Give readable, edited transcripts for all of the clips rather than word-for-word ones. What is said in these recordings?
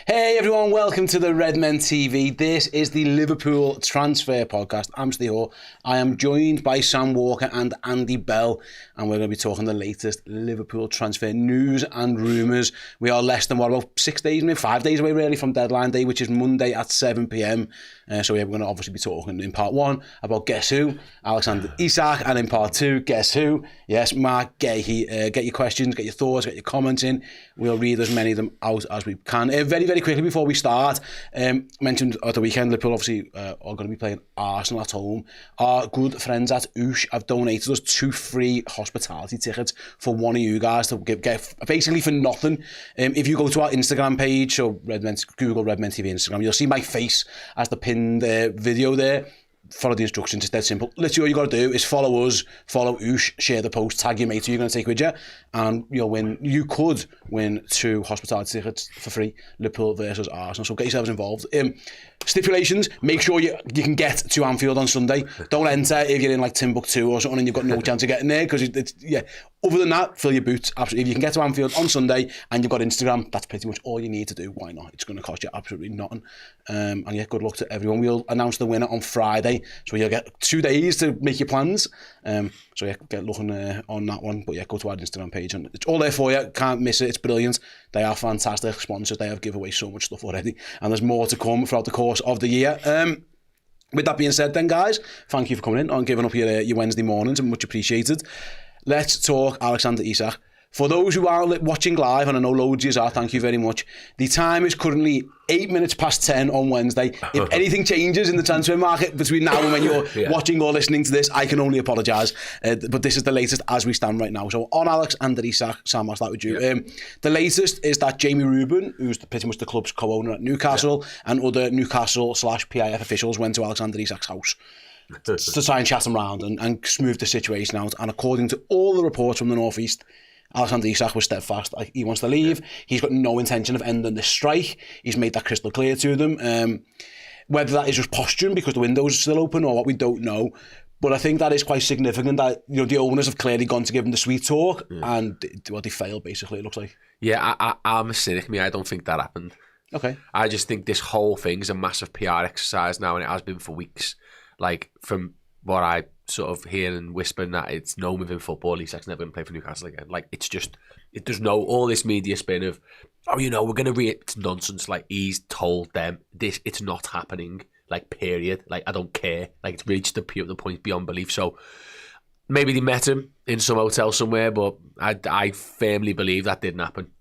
Hey everyone, welcome to the Redmen TV. This is the Liverpool Transfer Podcast. I'm Steve Hall. I am joined by Sam Walker and Andy Bell, and we're going to be talking the latest Liverpool transfer news and rumours. We are less than, about 6 days, maybe 5 days away really from deadline day, which is Monday at 7 p.m. So we're going to obviously be talking in part one about Guess Who, Alexander Isak, and in part two, Guess Who? Yes, Mark Guehi. Get your questions, get your thoughts, get your comments in. We'll read as many of them out as we can. Very quickly before we start, mentioned at the weekend, Liverpool obviously are going to be playing Arsenal at home. Our good friends at Oosh have donated us 2 free hospitality tickets for one of you guys to get basically for nothing. If you go to our Instagram page, so Google Redmen TV Instagram, you'll see my face as the pinned video there. Follow the instructions, it's dead simple. Literally all you got to do is follow us, follow Oosh, share the post, tag your mate who you're going to take with you, and you'll win. You could win 2 hospitality tickets for free, Liverpool versus Arsenal, so get yourselves involved. Stipulations, make sure you can get to Anfield on Sunday. Don't enter if you're in like Timbuktu or something and you've got no chance of getting there, because other than that, fill your boots. Absolutely. If you can get to Anfield on Sunday and you've got Instagram, that's pretty much all you need to do. Why not? It's going to cost you absolutely nothing. And yeah, good luck to everyone. We'll announce the winner on Friday, so you'll get 2 days to make your plans. So yeah, get looking on that one. But yeah, go to our Instagram page and it's all there for you. Can't miss it. It's brilliant. They are fantastic sponsors. They have given away so much stuff already, and there's more to come throughout the course of the year. With that being said then, guys, thank you for coming in and giving up your Wednesday mornings, and much appreciated. Let's talk Alexander Isak. For those who are watching live, and I know loads of you are, thank you very much. The time is currently 8 minutes past 10 on Wednesday. If anything changes in the transfer market between now and when you're watching or listening to this, I can only apologise. But this is the latest as we stand right now. So on Alexander Isak, Sam, I'll start with you. Yeah. The latest is that Jamie Rubin, who's pretty much the club's co-owner at Newcastle, and other Newcastle/PIF officials went to Alexander Isak's house to try and chat him round and smooth the situation out. And according to all the reports from the North East, Alexander Isak was steadfast. He wants to leave. He's got no intention of ending this strike. He's made that crystal clear to them. Whether that is just posturing because the window's still open or what, we don't know. But I think that is quite significant that the owners have clearly gone to give him the sweet talk and they failed, basically, it looks like. Yeah, I'm a cynic. I don't think that happened. Okay. I just think this whole thing's a massive PR exercise now, and it has been for weeks. Like, from what I sort of hear and whispering that it's known within football, Isak's never going to play for Newcastle again. Like, it's just, there's no, all this media spin of, we're going to it's nonsense. Like, he's told them this, it's not happening, like, period. Like, I don't care. Like, it's reached the point beyond belief. So maybe they met him in some hotel somewhere, but I firmly believe that didn't happen.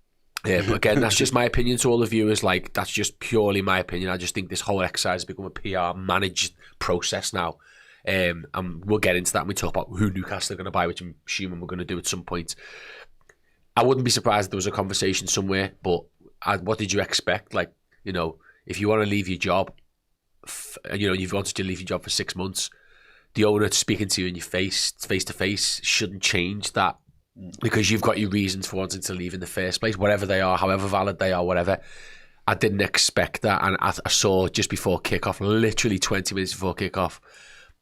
But again, that's just my opinion to all the viewers. Like, that's just purely my opinion. I just think this whole exercise has become a PR managed process now. And we'll get into that when we talk about who Newcastle are going to buy, which I'm assuming we're going to do at some point. I wouldn't be surprised if there was a conversation somewhere, but what did you expect? Like, if you want to leave your job, you've wanted to leave your job for 6 months, the owner speaking to you in your face to face, shouldn't change that, because you've got your reasons for wanting to leave in the first place, whatever they are, however valid they are, whatever. I didn't expect that, and I saw just before kickoff, literally 20 minutes before kickoff,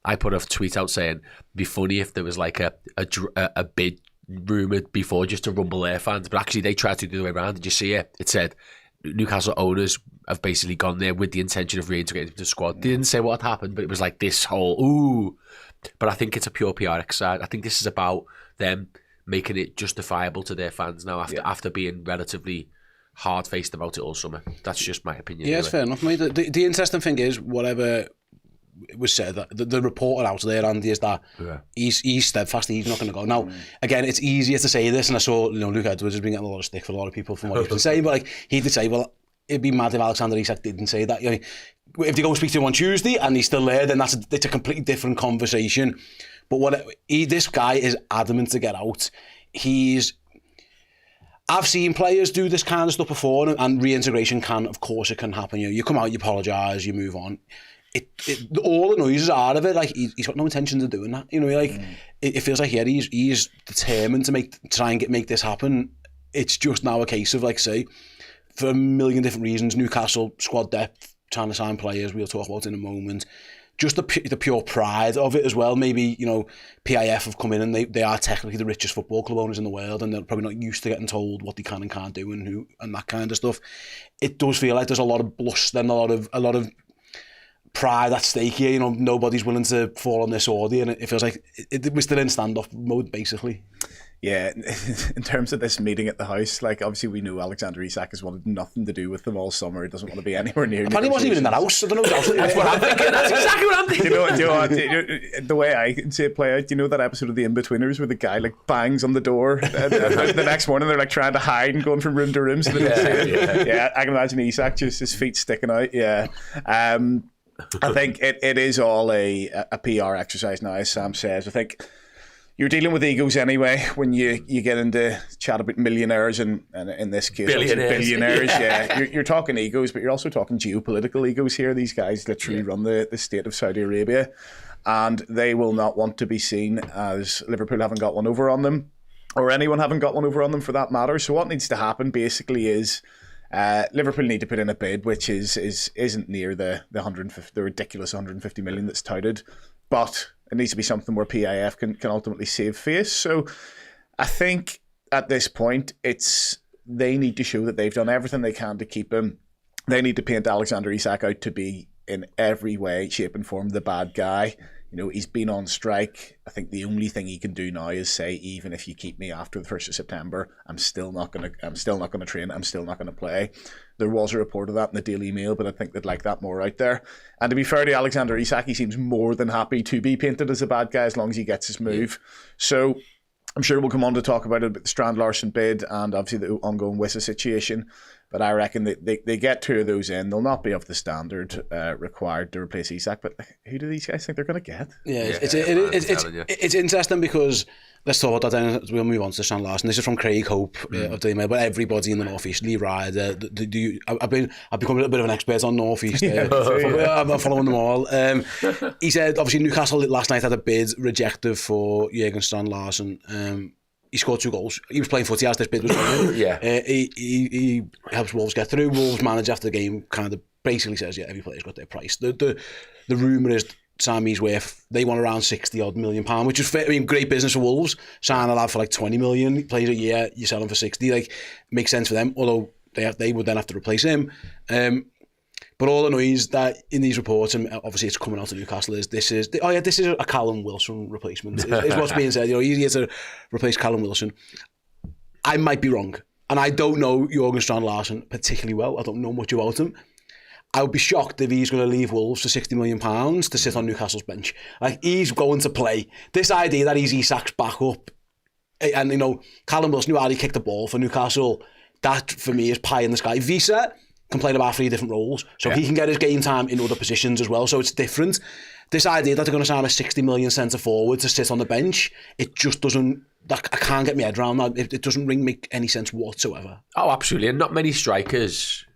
I put a tweet out saying, it'd be funny if there was like a bid rumoured before just to rumble their fans, but actually they tried to do the way around. Did you see it? It said Newcastle owners have basically gone there with the intention of reintegrating into the squad. They didn't say what had happened, but it was like this whole, ooh. But I think it's a pure PR exercise. I think this is about them making it justifiable to their fans now after being relatively hard-faced about it all summer. That's just my opinion. Yeah, anyway. It's fair enough, mate. The interesting thing is, whatever it was said, that the reporter out there, Andy, is that he's steadfast. He's not going to go. Now, again, it's easier to say this, and I saw Luke Edwards has been getting a lot of stick for a lot of people from what he's been saying, but he did say, well, it'd be mad if Alexander Isak didn't say that. If they go speak to him on Tuesday and he's still there, then it's a completely different conversation. But this guy is adamant to get out. I've seen players do this kind of stuff before, and reintegration of course it can happen. You come out, you apologise, you move on. All the noises out of it, like he's got no intention of doing that. It feels like he's determined to try and make this happen. It's just now a case of, like, say, for a million different reasons, Newcastle squad depth, trying to sign players we'll talk about in a moment. just the pure pride of it as well. Maybe, you know, PIF have come in and they are technically the richest football club owners in the world, and they're probably not used to getting told what they can and can't do and that kind of stuff. It does feel like there's a lot of bluster and a lot of pride at stake here. You know, nobody's willing to fall on this order, and it feels like we're still in standoff mode, basically. Yeah, in terms of this meeting at the house, like obviously we know Alexander Isak has wanted nothing to do with them all summer. He doesn't want to be anywhere near. Apparently, he wasn't even in that house. I don't know. That's what I'm thinking. That's exactly what I'm thinking. Do you know what? The way I can see it play out, you know that episode of The In-Betweeners where the guy like bangs on the door and the next morning they're like trying to hide and going from room to room so they don't see it. Yeah, I can imagine Isak just his feet sticking out. Yeah. I think it is all a PR exercise now, as Sam says. I think you're dealing with egos anyway when you get into chat about millionaires and in this case billionaires. Yeah, you're talking egos, but you're also talking geopolitical egos here. These guys literally run the state of Saudi Arabia, and they will not want to be seen as Liverpool haven't got one over on them, or anyone haven't got one over on them for that matter. So what needs to happen basically is Liverpool need to put in a bid which isn't near the ridiculous 150 million that's touted, but it needs to be something where PIF can ultimately save face. So I think at this point, they need to show that they've done everything they can to keep him. They need to paint Alexander Isak out to be in every way, shape and form the bad guy. You know, he's been on strike. I think the only thing he can do now is say, even if you keep me after the 1st of September, I'm still not gonna train, I'm still not gonna play. There was a report of that in the Daily Mail, but I think they'd like that more out there. And to be fair to Alexander Isak, he seems more than happy to be painted as a bad guy as long as he gets his move. So I'm sure we'll come on to talk about the Strand Larsen bid and obviously the ongoing Wissa situation. But I reckon they get two of those in. They'll not be of the standard required to replace Isak. But who do these guys think they're going to get? Yeah, it's interesting because let's talk about that then. We'll move on to Strand Larsen. This is from Craig Hope of the email. But everybody in the North East, Lee Ryder. I've become a little bit of an expert on North East. I'm following them all. He said obviously Newcastle last night had a bid rejected for Jurgen Strand Larsen. He scored 2 goals. He was playing footy as this bid was going. He helps Wolves get through. Wolves manager after the game kind of basically says, yeah, every player's got their price. The rumour is Sammy's worth, they want around 60 odd million pound, which is fair. I mean, great business for Wolves. Sign a lad for like 20 million, he plays a year, you sell him for 60. Like, makes sense for them, although they would then have to replace him. But all the noise that in these reports, and obviously it's coming out of Newcastle, is this is a Callum Wilson replacement. Is what's being said. You know, he's here to replace Callum Wilson. I might be wrong, and I don't know Jurgen Strand Larsen particularly well. I don't know much about him. I would be shocked if he's going to leave Wolves for £60 million to sit on Newcastle's bench. Like, he's going to play. This idea that he's Isak's backup, and you know, Callum Wilson knew how he kicked the ball for Newcastle. That for me is pie in the sky. Visa can play about 3 different roles, so he can get his game time in other positions as well, so it's different. This idea that they're going to sign a 60 million centre forward to sit on the bench, it just doesn't, I can't get my head around that. It doesn't make any sense whatsoever. Oh, absolutely, and not many strikers,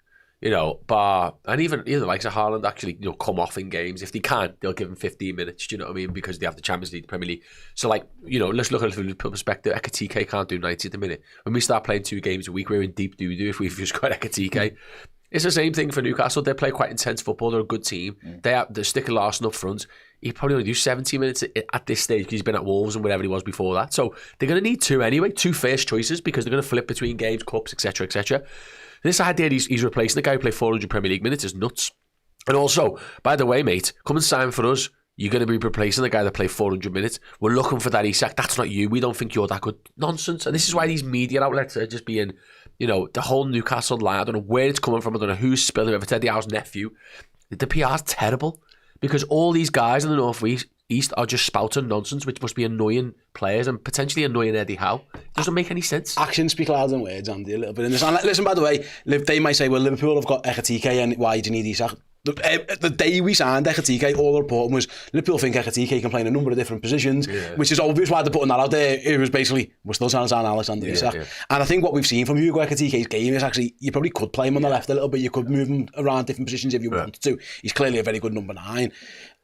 you know, and even like Haaland actually, you know, come off in games. If they can't, they'll give him 15 minutes, do you know what I mean? Because they have the Champions League, the Premier League. So, like, you know, let's look at it from the perspective. Ekatike can't do 90 at the minute. When we start playing 2 games a week, we're in deep doo-doo if we've just got Ekatike. It's the same thing for Newcastle. They play quite intense football. They're a good team. They're sticking Larsen up front. He probably only do 70 minutes at this stage because he's been at Wolves and whatever he was before that. So they're going to need 2 anyway, 2 first choices because they're going to flip between games, cups, etc., etc. This idea he's replacing the guy who played 400 Premier League minutes is nuts. And also, by the way, mate, come and sign for us. You're going to be replacing the guy that played 400 minutes. We're looking for that Isak. That's not you. We don't think you're that good. Nonsense. And this is why these media outlets are just being, you know, the whole Newcastle line. I don't know where it's coming from. I don't know who's spilling it. If it's Eddie Howe's nephew. The PR's terrible because all these guys in the North East are just spouting nonsense, which must be annoying players and potentially annoying Eddie Howe. It doesn't make any sense. Actions speak louder than words, Andy, a little bit in this. And listen, by the way, they might say, well, Liverpool have got Ekatike and why do you need Isak? The day we signed Ekatike, all the reporting was Liverpool think Ekatike can play in a number of different positions, which is obvious why they're putting that out there. It was basically, we're still trying to sign Alexander Isak. Yeah. And I think what we've seen from Hugo Ekatike's game is actually, you probably could play him on the left a little bit, you could move him around different positions if you wanted to. He's clearly a very good number 9.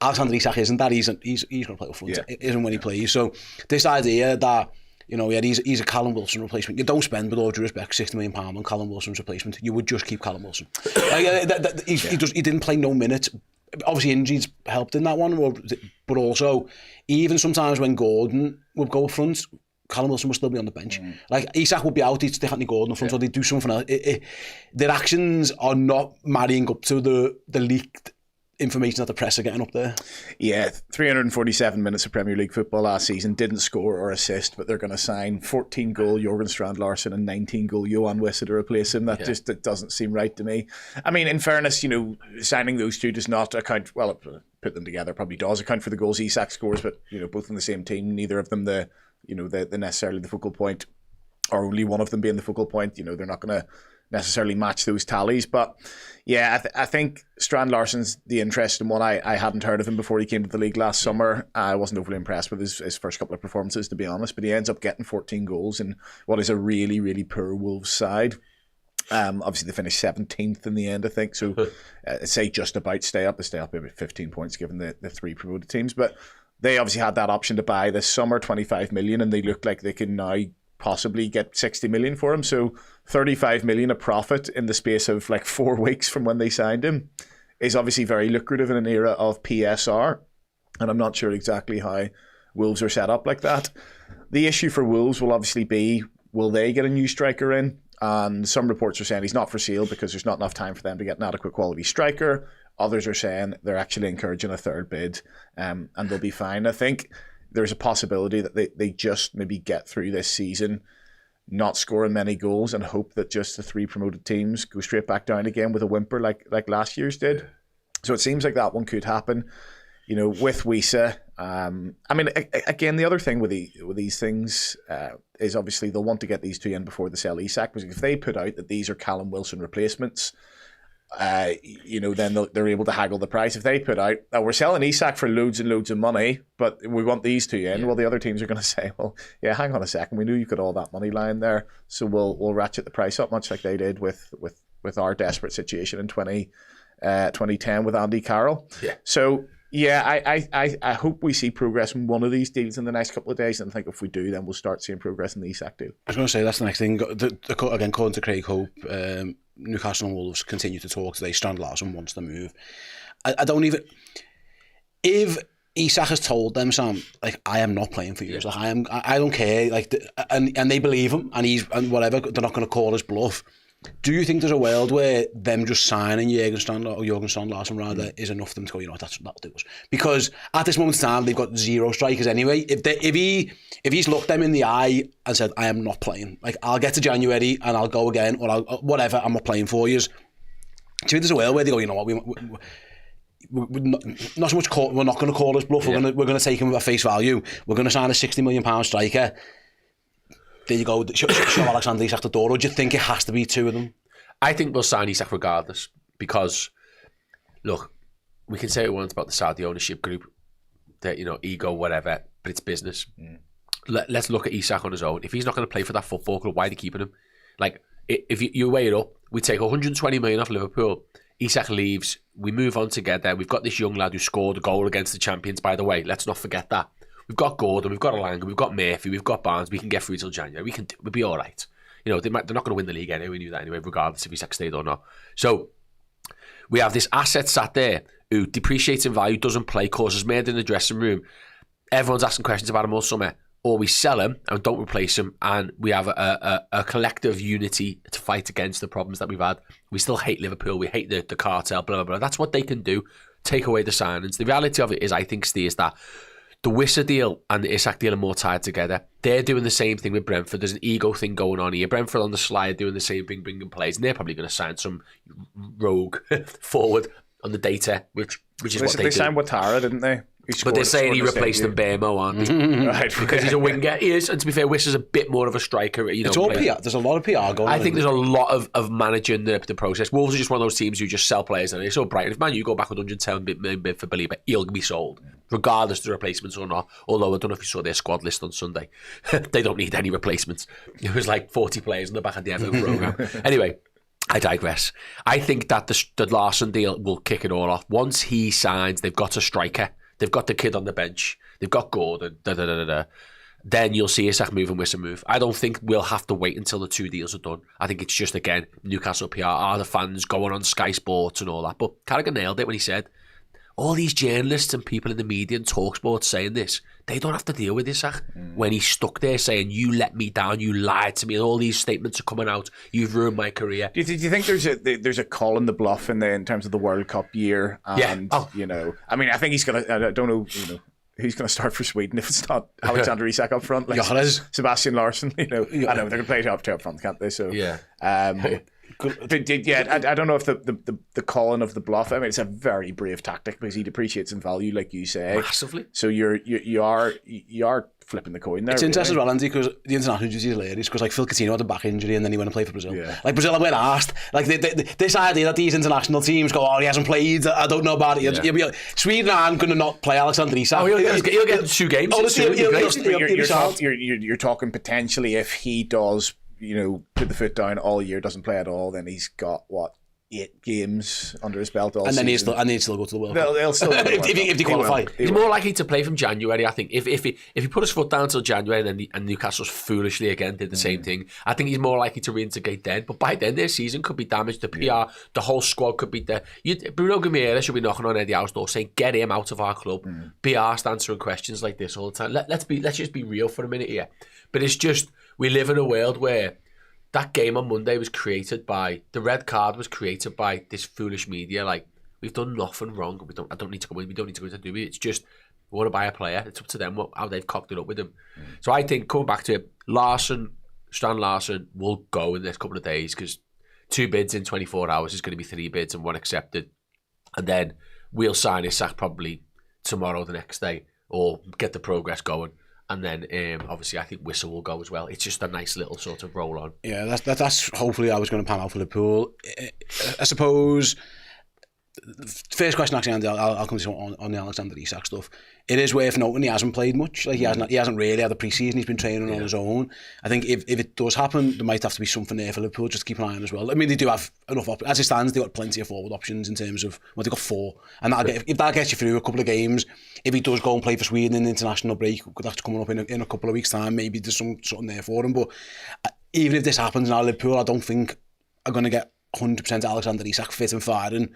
Alexander Isak isn't that, he's going to play up front, isn't when he plays. So this idea that, you know, he's a Callum Wilson replacement. You don't spend, with all due respect, £60 million on Callum Wilson's replacement. You would just keep Callum Wilson. He didn't play no minutes obviously injuries helped in that one, but also even sometimes when Gordon would go up front, Callum Wilson will still be on the bench. Like Isak would be out, he'd stick Anthony Gordon up front, or they'd do something else. Their actions are not marrying up to the leaked information that the press are getting up there. Yeah, 347 minutes of Premier League football last season, didn't score or assist, but they're going to sign 14-goal Jørgen Strand Larsen and 19-goal Johan Wissa to replace him. That doesn't seem right to me. I mean, in fairness, signing those two does not account, well, put them together probably does account for the goals Isak scores, but, both in the same team, neither of them the necessarily the focal point, or only one of them being the focal point. They're not going to necessarily match those tallies, but yeah, I think Strand Larsen's the interesting one. I hadn't heard of him before he came to the league last summer. I wasn't overly impressed with his first couple of performances, to be honest, but he ends up getting 14 goals in what is a really, really poor Wolves side. Obviously they finished 17th in the end, I think, so say just about stay up. They stay up maybe 15 points given the three promoted teams, but they obviously had that option to buy this summer, 25 million, and they look like they can now possibly get 60 million for him. So 35 million of profit in the space of like 4 weeks from when they signed him is obviously very lucrative in an era of PSR. And I'm not sure exactly how Wolves are set up like that. The issue for Wolves will obviously be, will they get a new striker in? And some reports are saying he's not for sale because there's not enough time for them to get an adequate quality striker. Others are saying they're actually encouraging a third bid, and they'll be fine. I think there's a possibility that they just maybe get through this season not scoring many goals and hope that just the three promoted teams go straight back down again with a whimper like last year's did. So it seems like that one could happen. With Wissa, I mean, again, the other thing with these things is obviously they'll want to get these two in before they sell Isak, because if they put out that these are Callum Wilson replacements, then they're able to haggle the price. If they put out, we're selling Isak for loads and loads of money, but we want these two in, well, the other teams are going to say, well, yeah, hang on a second, we knew you got all that money lying there, so we'll ratchet the price up, much like they did with our desperate situation in 2010 with Andy Carroll. Yeah. So yeah, I hope we see progress in one of these deals in the next couple of days, and I think if we do, then we'll start seeing progress in the Isak deal. I was going to say, that's the next thing. Again, according to Craig Hope, Newcastle and Wolves continue to talk today. Strand Larsen wants to move. I don't even... If Isak has told them, Sam, like, I am not playing for you. Like, I don't care. Like, and they believe him, and whatever, they're not going to call his bluff. Do you think there's a world where them just signing Jørgen Strand Larsen rather is enough for them to go, that'll do us? Because at this moment in time, they've got zero strikers anyway. If he's looked them in the eye and said, I am not playing, like, I'll get to January and I'll go again, or whatever, I'm not playing for you. Do you think there's a world where they go, we're not so much we're not going to call his bluff, we're going to take him at face value, we're going to sign a £60 million striker. There you go, show Alexander Isak the door, or do you think it has to be two of them? I think we'll sign Isak regardless, because, look, we can say what we want about the Saudi ownership group, that, ego, whatever, but it's business. Let's look at Isak on his own. If he's not going to play for that football club, why are they keeping him? Like, if you weigh it up, we take 120 million off Liverpool, Isak leaves, we move on together, we've got this young lad who scored a goal against the champions, by the way, let's not forget that. We've got Gordon, we've got Elanga, we've got Murphy, we've got Barnes. We can get through till January. We'll be all right. They're not going to win the league anyway. We knew that anyway, regardless if Isak stayed or not. So we have this asset sat there who depreciates in value, doesn't play, causes murder in the dressing room. Everyone's asking questions about him all summer. Or we sell him and don't replace him, and we have a collective unity to fight against the problems that we've had. We still hate Liverpool. We hate the cartel. Blah blah blah. That's what they can do. Take away the signings. The reality of it is, I think, Steve, that the Wissa deal and the Isak deal are more tied together. They're doing the same thing with Brentford. There's an ego thing going on here. Brentford on the slide doing the same thing, bringing players, and they're probably going to sign some rogue forward on the data, which is what they do. They signed Ouattara, didn't they? But they're saying he replaced Mbeumo, aren't they? Right, because he's a winger. He is, and to be fair, Wissa's a bit more of a striker. It's all PR. There's a lot of PR going on. I think there's a lot of managing the process. Wolves are just one of those teams who just sell players, and they're so bright. If Man U go back with 110 million bid for Belieber, he'll be sold, regardless of the replacements or not. Although I don't know if you saw their squad list on Sunday. They don't need any replacements. It was like 40 players in the back of the Everton programme. Anyway, I digress. I think that the Larsen deal will kick it all off. Once he signs, they've got a striker. They've got the kid on the bench. They've got Gordon. Then you'll see Isak move and Wissa move. I don't think we'll have to wait until the two deals are done. I think it's just, again, Newcastle PR, are the fans going on Sky Sports and all that. But Carragher nailed it when he said, all these journalists and people in the media and TalkSport saying this, they don't have to deal with Isak when he's stuck there saying, you let me down, you lied to me, and all these statements are coming out, you've ruined my career. Do you think there's a call in the bluff in terms of the World Cup year? And, you know, I mean, I think he's going to, I don't know, you know, who's going to start for Sweden if it's not Alexander Isak up front? Like Sebastian Larsson, you know. I know, they're going to play up front, can't they? So, yeah. I don't know if the calling of the bluff, I mean, it's a very brave tactic because he depreciates in value, like you say. Massively. So you are flipping the coin there. It's interesting as well, Andy, because the international duty is hilarious, because like Phil Coutinho had a back injury and then he went and played for Brazil. Yeah. Like Brazil went asked, like this idea that these international teams go, oh, he hasn't played, I don't know about it. Yeah. Sweden aren't going to not play Alexander Isak. Oh, he'll get 2 games. You're talking potentially if he does, you know, put the foot down all year, doesn't play at all, then he's got, what, 8 games under his belt all season. And he'd still go to the World Cup. They'll still if they qualify. He's more likely to play from January, I think. If he put his foot down till January and Newcastle's foolishly again did the same thing, I think he's more likely to reintegrate then. But by then, their season could be damaged. The PR, the whole squad could be there. Bruno Guehi should be knocking on Eddie Howe's door saying, get him out of our club. Be asked answering questions like this all the time. Let's just be real for a minute here. But it's just, we live in a world where that game on Monday was created by, the red card was created by this foolish media. Like, we've done nothing wrong. We don't need to go in. We don't need to go into do it. It's just, we want to buy a player. It's up to them how they've cocked it up with him. So I think, coming back to it, Strand Larsen will go in this couple of days because 2 bids in 24 hours is going to be 3 bids and 1 accepted. And then we'll sign Isak probably tomorrow, the next day, or get the progress going. And then, obviously, I think Whistle will go as well. It's just a nice little sort of roll on. Yeah, that's hopefully how it's going to pan out for Liverpool. I suppose, first question, actually, Andy, I'll come to you on the Alexander Isak stuff. It is worth noting he hasn't played much. Like he hasn't really had a pre-season. He's been training on his own. I think if it does happen, there might have to be something there for Liverpool. Just to keep an eye on as well. I mean, they do have enough options. As it stands, they've got plenty of forward options in terms of, well, they've got 4. And if that gets you through a couple of games, if he does go and play for Sweden in the international break, that's coming up in a couple of weeks' time, maybe there's something there for him. But even if this happens now, Liverpool, I don't think are going to get 100% Alexander Isak fit and firing.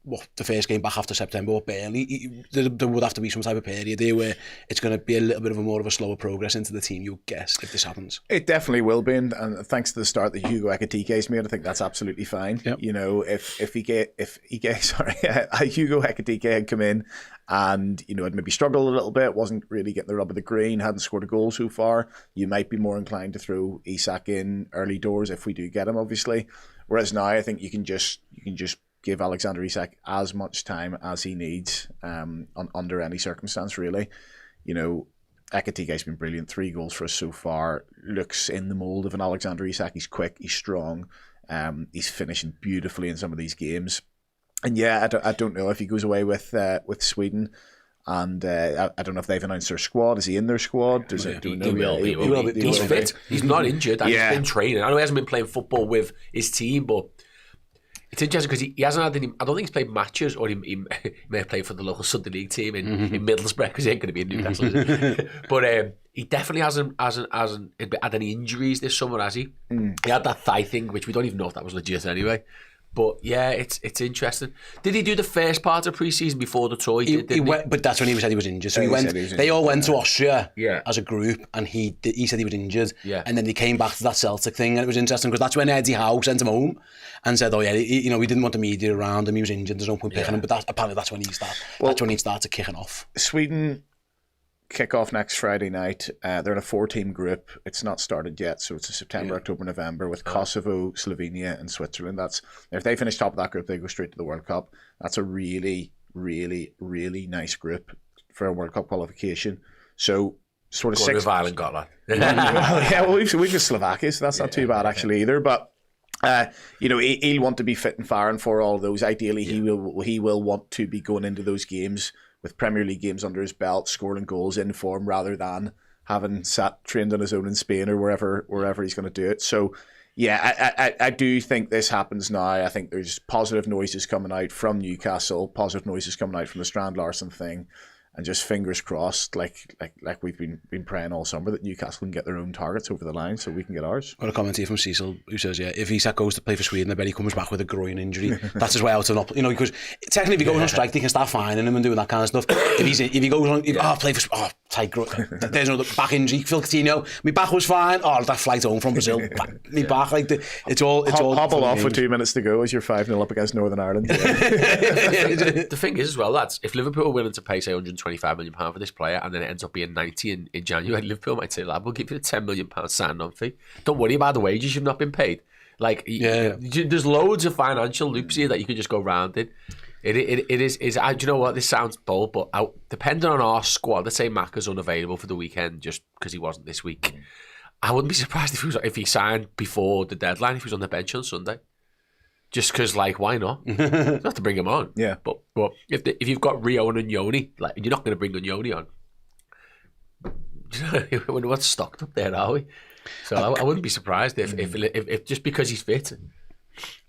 Well, the first game back after September, but barely. There would have to be some type of period there where it's going to be a little bit of a slower progress into the team, you guess, if this happens. It definitely will be, and thanks to the start that Hugo Ekitike's made, I think that's absolutely fine. Yep. You know, if Hugo Ekitike had come in and, you know, had maybe struggled a little bit, wasn't really getting the rub of the green, hadn't scored a goal so far, you might be more inclined to throw Isak in early doors if we do get him, obviously. Whereas now, I think you can just give Alexander Isak as much time as he needs under any circumstance, really. You know, Ekitike's been brilliant. 3 goals for us so far. Looks in the mould of an Alexander Isak. He's quick, he's strong. He's finishing beautifully in some of these games. And yeah, I don't know if he goes away with Sweden. And I don't know if they've announced their squad. Is he in their squad? He will be. He's fit. He's not injured. He's been training. I know he hasn't been playing football with his team, but it's interesting because he hasn't had any. I don't think he's played matches, or he may have played for the local Sunday League team in Middlesbrough because he ain't going to be in Newcastle. But he definitely hasn't had any injuries this summer, has he? He had that thigh thing, which we don't even know if that was legit anyway. But yeah, it's interesting. Did he do the first part of pre-season before the tour? He went, but that's when he said he was injured. So they all went to Austria as a group, and he said he was injured. Yeah. And then they came back to that Celtic thing, and it was interesting because that's when Eddie Howe sent him home and said, "Oh yeah, we didn't want the media around him. He was injured. There's no point picking him." But apparently that's when he started. That's when he started kicking off. Sweden kick off next Friday night. They're in a 4-team group. It's not started yet, so it's a September, October, November with Kosovo, Slovenia, and Switzerland. If they finish top of that group, they go straight to the World Cup. That's a really, really, really nice group for a World Cup qualification. So sort of 6. Ireland got that. Well, we've got Slovakia, so that's not too bad actually either. But he'll want to be fit and firing for all of those. Ideally, he will want to be going into those games with Premier League games under his belt, scoring goals in form rather than having trained on his own in Spain or wherever he's going to do it. So, yeah, I do think this happens now. I think there's positive noises coming out from Newcastle, positive noises coming out from the Strand Larsen thing. and just fingers crossed, like we've been praying all summer, that Newcastle can get their own targets over the line so we can get ours. Got a comment here from Cecil who says, yeah, if Isak goes to play for Sweden, I bet he comes back with a groin injury. That's his way out to not, because technically if he goes on strike, they can start fining him and doing that kind of stuff. If he goes on, play for, tight groin, there's another back injury. Phil Coutinho, my back was fine. Oh, that flight home from Brazil, my back, it's all. Hobble off with 2 minutes to go as you're 5-0 up against Northern Ireland. The thing is as well, lads, if Liverpool are willing to pay say £125 million for this player and then it ends up being 90 in January, Liverpool might say, lad, we'll give you a £10 million signing on fee. Don't worry about the wages you've not been paid. Like, there's loads of financial loops here that you can just go round in. It is. Do you know what? This sounds bold, but depending on our squad, let's say Macca's unavailable for the weekend just because he wasn't this week. I wouldn't be surprised if he signed before the deadline, if he was on the bench on Sunday. Just because, like, why not? You don't have to bring him on. Yeah. But if you've got Rio and Unyoni, like, you're not going to bring Unyoni on. We're not stocked up there, are we? So I wouldn't be surprised if just because he's fit.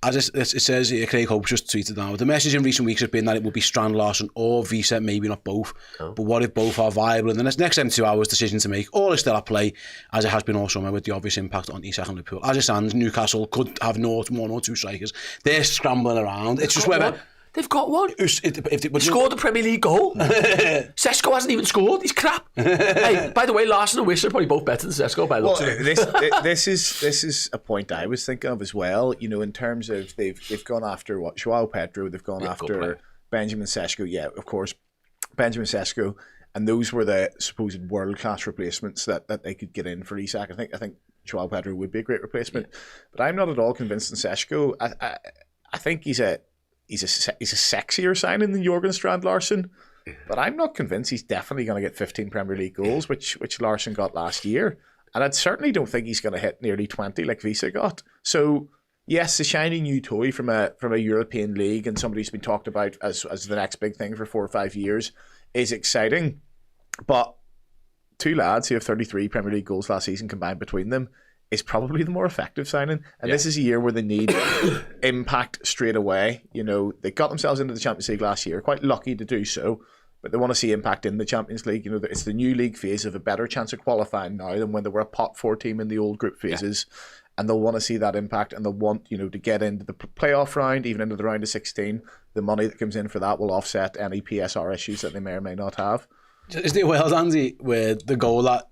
It says here, Craig Hope just tweeted now, the message in recent weeks has been that it will be Strand Larsen or Visa, maybe not both. Oh. But what if both are viable in the next 72 hours? Decision to make. All is still at play, as it has been all summer, with the obvious impact on Isak and Liverpool. As it stands, Newcastle could have one or two strikers. They're scrambling around. It's just whether... They've got one. If scored the Premier League goal. Sesko hasn't even scored. He's crap. Hey, by the way, Larsen and Whistler are probably both better than Sesko by looks of it. This is a point I was thinking of as well. In terms of they've gone after what Joao Pedro, they've gone after Benjamin Sesko. Yeah, of course, Benjamin Sesko, and those were the supposed world class replacements that they could get in for Isak. I think Joao Pedro would be a great replacement, but I'm not at all convinced in Sesko. I think he's a sexier signing than Jørgen Strand Larsen, but I'm not convinced he's definitely going to get 15 Premier League goals, which Larsen got last year, and I certainly don't think he's going to hit nearly 20 like Visa got. So yes, the shiny new toy from a European league and somebody who's been talked about as the next big thing for 4 or 5 years is exciting, but two lads who have 33 Premier League goals last season combined between them is probably the more effective signing. And this is a year where they need impact straight away. They got themselves into the Champions League last year, quite lucky to do so, but they want to see impact in the Champions League. It's the new league phase of a better chance of qualifying now than when they were a pot 4 team in the old group phases. And they'll want to see that impact, and they'll want, to get into the playoff round, even into the round of 16. The money that comes in for that will offset any PSR issues that they may or may not have. Is it well, Andy, where the goal that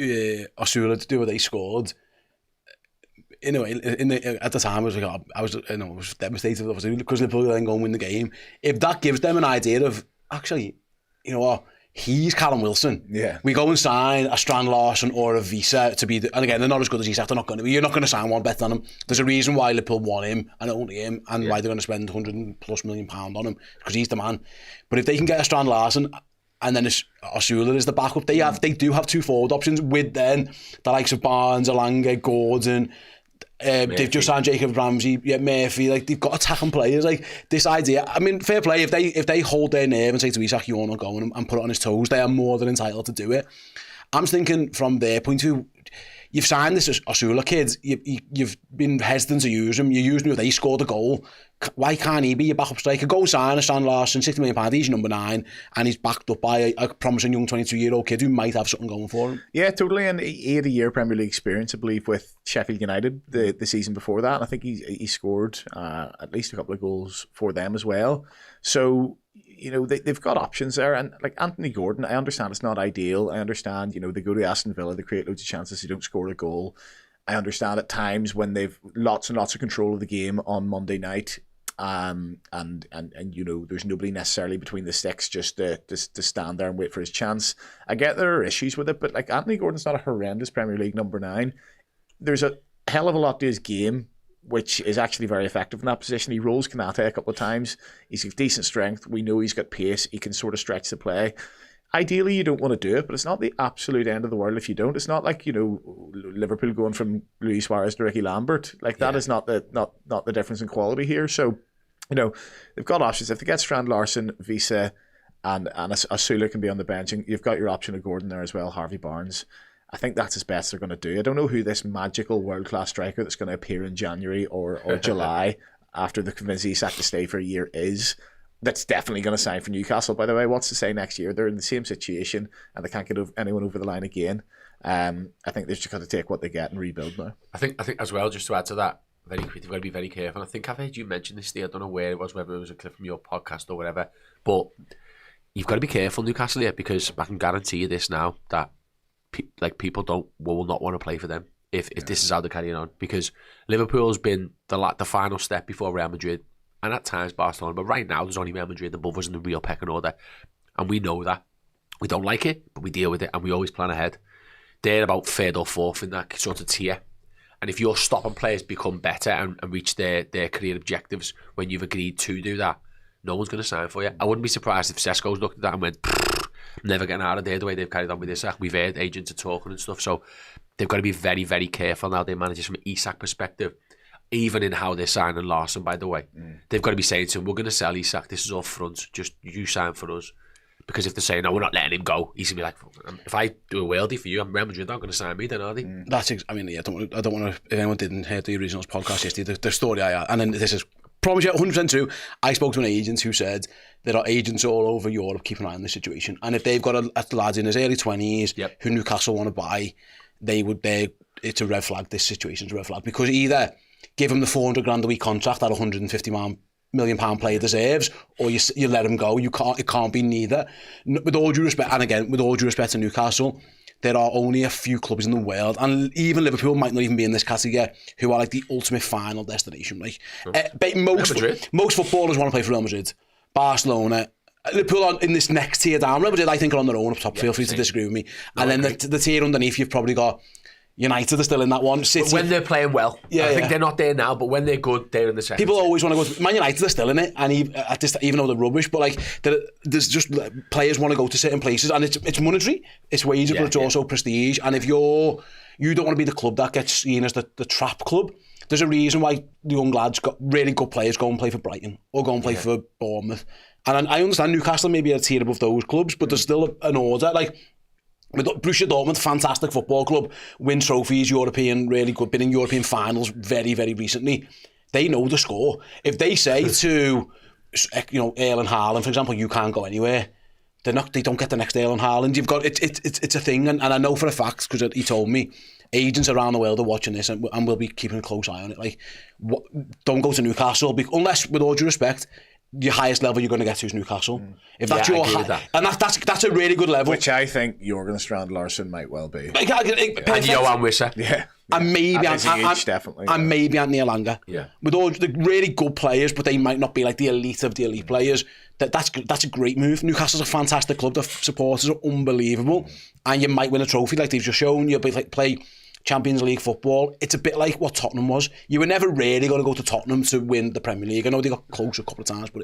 Osula to do what they scored, at the time I was devastated, obviously, because Liverpool then go and win the game. If that gives them an idea of, actually, he's Callum Wilson. Yeah. We go and sign a Strand Larsen or a Visa to be, and again, they're not as good as Isak. You're not going to sign one better than him. There's a reason why Liverpool want him and only him, and why they're going to spend £100+ million on him, because he's the man. But if they can get a Strand Larsen, and then Osula is the backup, they do have 2 forward options with then the likes of Barnes, Elanga, Gordon. They've just signed Jacob Ramsey, Murphy. Like, they've got attacking players. Like, this idea, I mean, fair play, if they hold their nerve and say to Isak, you're not going, and put it on his toes, they are more than entitled to do it. I'm thinking from their point of view, you've signed this Osula kid, you've been hesitant to use him, you used him if they scored a goal. Why can't he be your backup striker? Go sign a Strand Larsen, £60 million, he's number 9, and he's backed up by a promising young 22-year-old kid who might have something going for him. Yeah, totally, and he had a year Premier League experience, I believe, with Sheffield United the season before that. I think he scored at least a couple of goals for them as well. So, they've got options there, and like Anthony Gordon, I understand it's not ideal. I understand, they go to Aston Villa, they create loads of chances, they don't score a goal. I understand at times when they've lots and lots of control of the game on Monday night, and there's nobody necessarily between the sticks just to stand there and wait for his chance. I get there are issues with it, but like Anthony Gordon's not a horrendous Premier League number 9. There's a hell of a lot to his game, which is actually very effective in that position. He rolls Kanate a couple of times. He's got decent strength. We know he's got pace. He can sort of stretch the play. Ideally, you don't want to do it, but it's not the absolute end of the world if you don't. It's not like, Liverpool going from Luis Suarez to Ricky Lambert. Like, that is not the difference in quality here. So, they've got options. If they get Strand Larsen, Visa, and Osula can be on the bench, and you've got your option of Gordon there as well, Harvey Barnes. I think that's as best they're going to do. I don't know who this magical world-class striker that's going to appear in January or July after they convince Isak to stay for a year is. that's definitely going to sign for Newcastle, by the way. What's to say next year they're in the same situation and they can't get anyone over the line again? I think they've just got to take what they get and rebuild now. I think as well, just to add to that, very quickly, you've got to be very careful. I think I've heard you mention this, Steve. I don't know where it was, whether it was a clip from your podcast or whatever, but you've got to be careful, Newcastle, here, because I can guarantee you this now, that people will not want to play for them if this is how they're carrying on, because Liverpool's been the final step before Real Madrid, and at times Barcelona, but right now there's only Real Madrid above us in the real pecking order, and we know that. We don't like it, but we deal with it, and we always plan ahead. They're about third or fourth in that sort of tier. And if you're stopping players become better and reach their career objectives when you've agreed to do that, no one's going to sign for you. I wouldn't be surprised if Sesko's looked at that and went, never getting out of there the way they've carried on with Isak. We've heard agents are talking and stuff. So they've got to be very, very careful now. They manage this from an Isak perspective, even in how they're signing Larson, by the way. They've got to be saying to him, we're going to sell Isak. This is all front. Just you sign for us. Because if they're saying, no, we're not letting him go, he's going to be like, if I do a worldie for you, I'm Real Madrid, not going to sign me then, are they? I don't want to, if anyone didn't hear the Originals podcast yesterday, the story I had, and then this is, promise you 100% true, I spoke to an agent who said there are agents all over Europe keeping an eye on this situation, and if they've got a lad in his early 20s who Newcastle want to buy, it's a red flag, this situation's a red flag, because either give him the 400 grand a week contract that 150 million pound player deserves, or you let him go. It can't be neither. With all due respect, and again, with all due respect to Newcastle, there are only a few clubs in the world, and even Liverpool might not even be in this category, who are like the ultimate final destination. Like most footballers want to play for Real Madrid, Barcelona. Liverpool are in this next tier down. Real Madrid, I think, are on their own up top. Feel free to disagree with me. And then the tier underneath, you've probably got United are still in that one. City, when they're playing well. I think they're not there now, but when they're good, they're in the second. People always want to go. Man United are still in it, and even though they're rubbish, but like there's just players want to go to certain places, and it's monetary, it's wages, but it's also prestige. And if you don't want to be the club that gets seen as the trap club, there's a reason why the young lads got really good players go and play for Brighton or go and play for Bournemouth. And I understand Newcastle may be a tier above those clubs, but there's still an order. Like Borussia Dortmund, fantastic football club, win trophies, European, really good, been in European finals very, very recently. They know the score. If they say to, Erling Haaland, for example, you can't go anywhere, they don't get the next Erling Haaland. You've got it's a thing, and I know for a fact because he told me. Agents around the world are watching this, and we'll be keeping a close eye on it. Like, don't go to Newcastle unless, with all due respect, your highest level you're going to get to is Newcastle. If that's your and that's a really good level, which I think Jurgen Strand-Larsen might well be. And Johan Wissa, and maybe definitely, and maybe Anthony Elanga. With all the really good players, but they might not be like the elite of the elite players. That's a great move. Newcastle's a fantastic club. The supporters are unbelievable, and you might win a trophy like they've just shown. You'll be like play Champions League football. It's a bit like what Tottenham was. You were never really going to go to Tottenham to win the Premier League. I know they got close a couple of times, but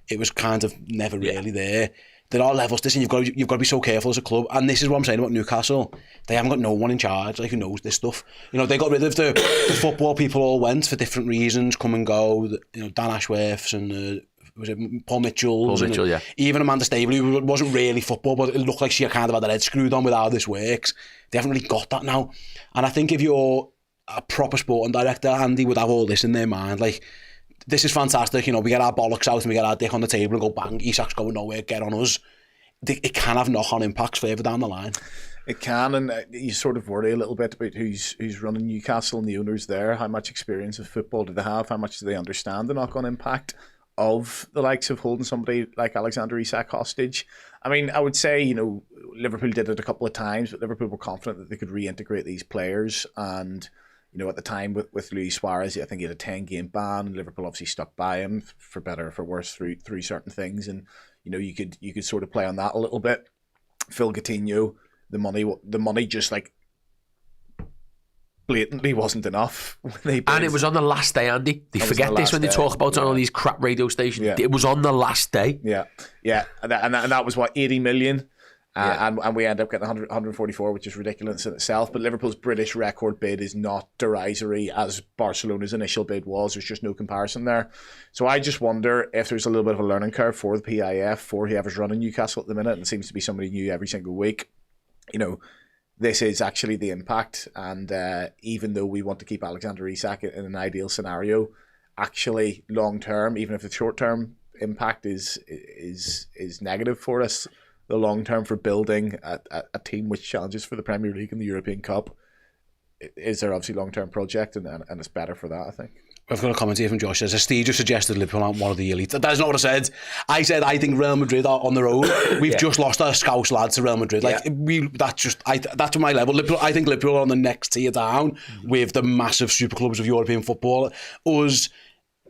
it was kind of never really there. There are levels to this, and you've got to be so careful as a club. And this is what I'm saying about Newcastle. They haven't got no one in charge who knows this stuff. They got rid of the football people all went for different reasons, come and go. Dan Ashworth's and was it Paul Mitchell's? Paul Mitchell, even Amanda Staveley, who wasn't really football, but it looked like she kind of had her head screwed on with how this works. They haven't really got that now. And I think if you're a proper sporting director, Andy would have all this in their mind. Like, this is fantastic. We get our bollocks out and we get our dick on the table and go bang, Isak's going nowhere, get on us. It can have knock-on impacts further down the line. It can, and you sort of worry a little bit about who's running Newcastle and the owners there. How much experience of football do they have? How much do they understand the knock-on impact of the likes of holding somebody like Alexander Isak hostage? I mean, I would say, Liverpool did it a couple of times, but Liverpool were confident that they could reintegrate these players. And, at the time with Luis Suarez, I think he had a 10-game ban. Liverpool obviously stuck by him for better or for worse through certain things. And, you could sort of play on that a little bit. Phil Coutinho, the money just like blatantly wasn't enough. And it was on the last day, Andy. They forget this when they talk about it on all these crap radio stations. Yeah. It was on the last day. Yeah. And that was, 80 million? And we end up getting 144, which is ridiculous in itself. But Liverpool's British record bid is not derisory as Barcelona's initial bid was. There's just no comparison there. So I just wonder if there's a little bit of a learning curve for the PIF, for whoever's running Newcastle at the minute, and it seems to be somebody new every single week. This is actually the impact, and even though we want to keep Alexander Isak in an ideal scenario, actually long term, even if it's short term, impact is negative for us. The long term for building a team which challenges for the Premier League and the European Cup is their obviously long term project, and it's better for that, I think. I've got a comment here from Josh. Says Steve just suggested Liverpool aren't one of the elite. That is not what I said. I said I think Real Madrid are on their own. We've just lost our Scouse lads to Real Madrid. That's my level. Liverpool, I think Liverpool are on the next tier down with the massive super clubs of European football. Us,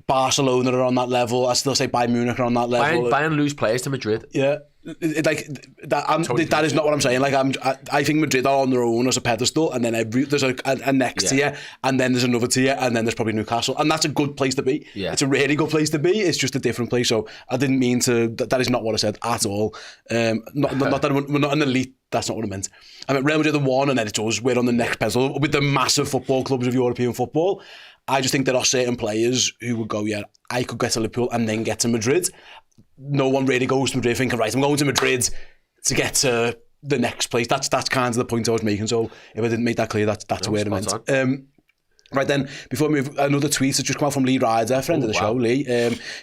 Barcelona are on that level. I still say Bayern Munich are on that level. Bayern lose players to Madrid. Yeah. That is not what I'm saying. I think Madrid are on their own as a pedestal, and then there's a next tier, and then there's another tier, and then there's probably Newcastle, and that's a good place to be. It's a really good place to be. It's just a different place. So I didn't mean to. That is not what I said at all. Not that we're not an elite. That's not what I meant. I meant Real Madrid are one, and then it's us. We're on the next pedestal with the massive football clubs of European football. I just think there are certain players who would go, I could get to Liverpool and then get to Madrid. No one really goes to Madrid thinking, right, I'm going to Madrid to get to the next place. That's kind of the point I was making. So if I didn't make that clear, that's where I meant. Right then, before we move, another tweet has just come out from Lee Ryder, friend of the show, Lee.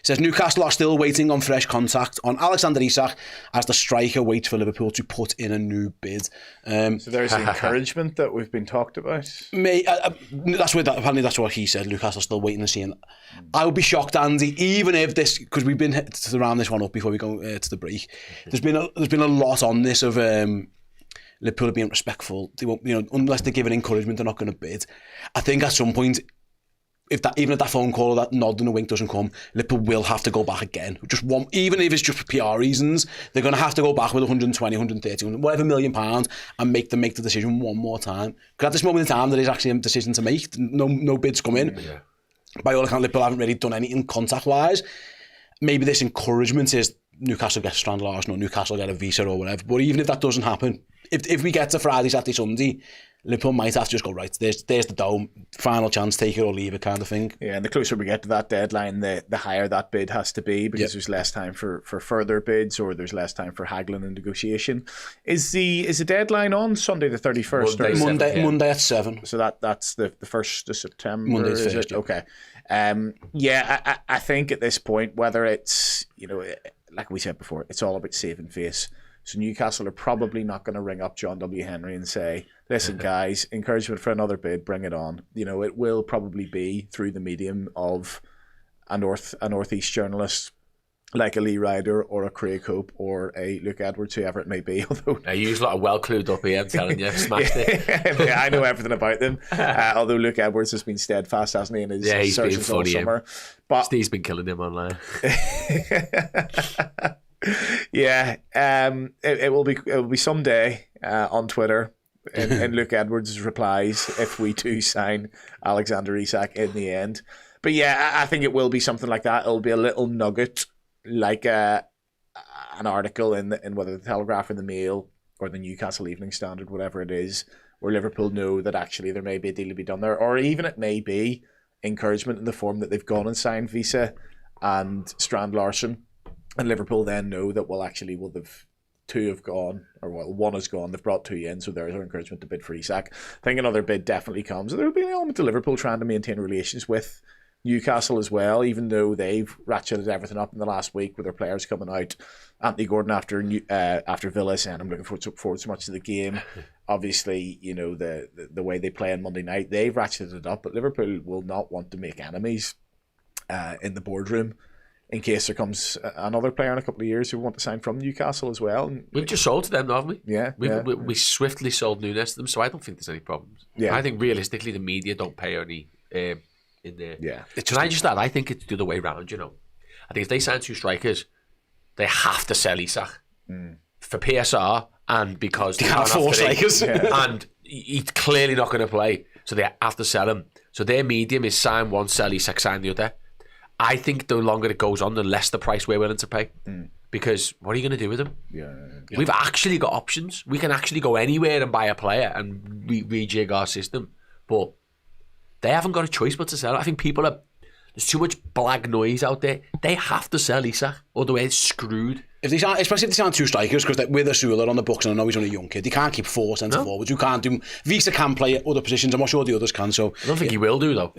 Says, Newcastle are still waiting on fresh contact on Alexander Isak as the striker waits for Liverpool to put in a new bid. So there's the encouragement that we've been talked about. Apparently that's what he said. Newcastle still waiting to see him. I would be shocked, Andy, even if this, because we've been to round this one up before we go to the break. There's been a lot on this of Liverpool are being respectful. They won't, unless they're giving encouragement, they're not going to bid. I think at some point, even if that phone call or that nod and a wink doesn't come, Liverpool will have to go back again. Even if it's just for PR reasons, they're going to have to go back with 120, 130, whatever £1 million and make the decision one more time. Because at this moment in time, there is actually a decision to make. No bids come in. Yeah. By all accounts, Liverpool haven't really done anything contact-wise. Maybe this encouragement is Newcastle gets Strand Larsen or Newcastle get a visa or whatever. But even if that doesn't happen, if we get to Friday, Saturday, Sunday, Liverpool might have to just go, right, there's the dome, final chance, take it or leave it kind of thing. Yeah, and the closer we get to that deadline, the higher that bid has to be, because there's less time for further bids, or there's less time for haggling and negotiation. Is the deadline on Sunday the 31st? Monday at 7. So that's the 1st of September. Monday's is it? Okay. I think at this point, whether it's, like we said before, it's all about saving face. So Newcastle are probably not going to ring up John W. Henry and say, listen, guys, encouragement for another bid, bring it on. It will probably be through the medium of a Northeast journalist like a Lee Ryder or a Craig Hope or a Luke Edwards, whoever it may be. Although you lot are well clued up here, I'm telling you, smashed it. Yeah, I know everything about them. Although Luke Edwards has been steadfast, hasn't he, in his searches all summer. But Steve's been killing him online. Yeah, it will be someday on Twitter in Luke Edwards' replies if we do sign Alexander Isak in the end. But yeah, I think it will be something like that. It'll be a little nugget, like an article in whether the Telegraph or the Mail or the Newcastle Evening Standard, whatever it is, where Liverpool know that actually there may be a deal to be done there, or even it may be encouragement in the form that they've gone and signed Visa and Strand Larsen. And Liverpool then know that, two have gone, or one has gone, they've brought two in, so there's our encouragement to bid for Isak. I think another bid definitely comes. There will be an element of Liverpool trying to maintain relations with Newcastle as well, even though they've ratcheted everything up in the last week with their players coming out. Anthony Gordon after Villa saying, I'm looking forward so much to the game. Obviously, the way they play on Monday night, they've ratcheted it up, but Liverpool will not want to make enemies in the boardroom, in case there comes another player in a couple of years who want to sign from Newcastle as well. And we've just sold to them, haven't we? Yeah. We swiftly sold Nunes to them, so I don't think there's any problems. Yeah. I think realistically the media don't pay any in there. Yeah. Can I just add, I think it's the other way around, I think if they sign two strikers, they have to sell Isak for PSR, and because they can't afford strikers. And he's clearly not going to play, so they have to sell him. So their medium is sign one, sell Isak, sign the other. I think the longer it goes on, the less the price we're willing to pay. Because what are you going to do with them? Yeah. We've actually got options. We can actually go anywhere and buy a player and rejig our system. But they haven't got a choice but to sell. I think there's too much blag noise out there. They have to sell Isak, otherwise it's screwed. especially if they aren't two strikers, because with Asula on the books, and I know he's only a young kid, he can't keep 4 centre forwards. You can't do. Visa can play at other positions. I'm not sure the others can. So I don't think he will do though.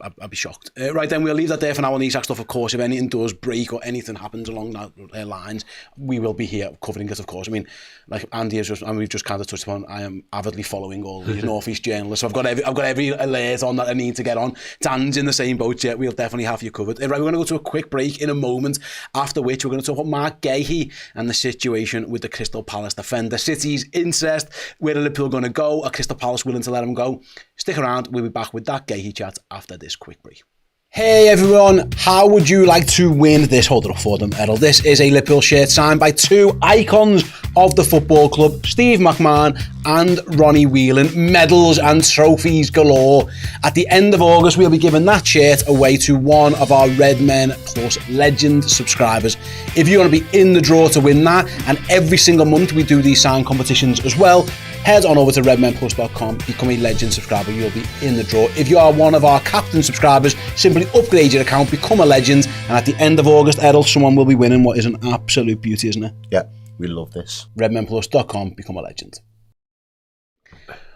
I'd be shocked. Right then, we'll leave that there for now on the Isak stuff. Of course, if anything does break or anything happens along that lines, we will be here covering it. Of course, I mean, like Andy has just, and we've just kind of touched upon. I am avidly following all these North East journalists. So I've got every alert on that I need to get on. Dan's in the same boat yet. We'll definitely have you covered. Right, we're going to go to a quick break in a moment. After which we're going to talk about Mark Guehi and the situation with the Crystal Palace defender. City's interest. Where are Liverpool going to go? Are Crystal Palace willing to let him go? Stick around. We'll be back with that Guehi chat after this quick break. Hey everyone, how would you like to win this? Hold it up for them, Errol. This is a Liverpool shirt signed by 2 icons of the football club, Steve McMahon and Ronnie Whelan. Medals and trophies galore. At the end of August, we'll be giving that shirt away to one of our Redmen Plus Legend subscribers. If you want to be in the draw to win that, and every single month we do these sign competitions as well, head on over to redmenplus.com, become a Legend subscriber, you'll be in the draw. If you are one of our Captain subscribers, simply upgrade your account, become a Legend, and at the end of August, Errol, someone will be winning what is an absolute beauty, isn't it? Yeah, we love this. redmenplus.com, become a Legend.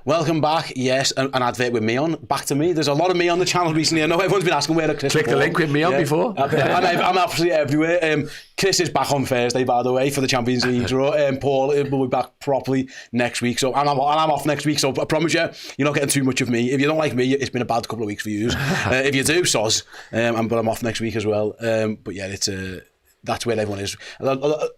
Welcome back. Yes, an advert with me on. Back to me. There's a lot of me on the channel recently. I know everyone's been asking where the Chris. Click the link with me on before. I'm absolutely everywhere. Chris is back on Thursday, by the way, for the Champions League draw. Paul will be back properly next week. So I'm off next week. So I promise you're not getting too much of me. If you don't like me, it's been a bad couple of weeks for you. If you do, soz. But I'm off next week as well. But yeah, it's that's where everyone is.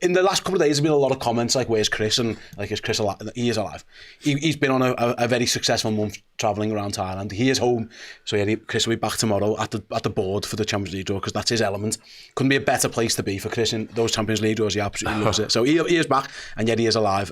In the last couple of days, there's been a lot of comments like, "Where's Chris?" and like, "Is Chris alive?" He is alive. He's been on a very successful month travelling around Thailand. He is home, so yeah, Chris will be back tomorrow at the board for the Champions League draw, because that's his element. Couldn't be a better place to be for Chris in those Champions League draws. He absolutely loves it. So he is back, and yet he is alive.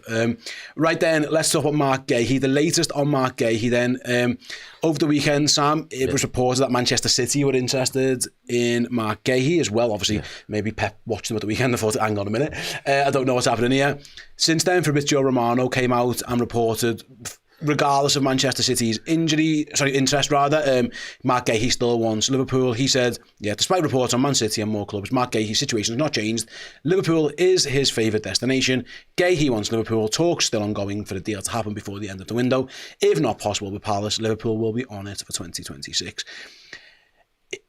Right then, let's talk about Mark Guehi. The latest on Mark Guehi then. Over the weekend, Sam, it was reported that Manchester City were interested in Mark Guehi as well. Obviously, maybe Pep watched them at the weekend and thought, hang on a minute, I don't know what's happening here. Since then, Fabrizio Romano came out and reported, regardless of Manchester City's interest, Mark Guehi still wants Liverpool. He said, despite reports on Man City and more clubs, Mark Guehi's situation has not changed. Liverpool is his favourite destination. Guehi wants Liverpool. Talks still ongoing for the deal to happen before the end of the window. If not possible with Palace, Liverpool will be on it for 2026.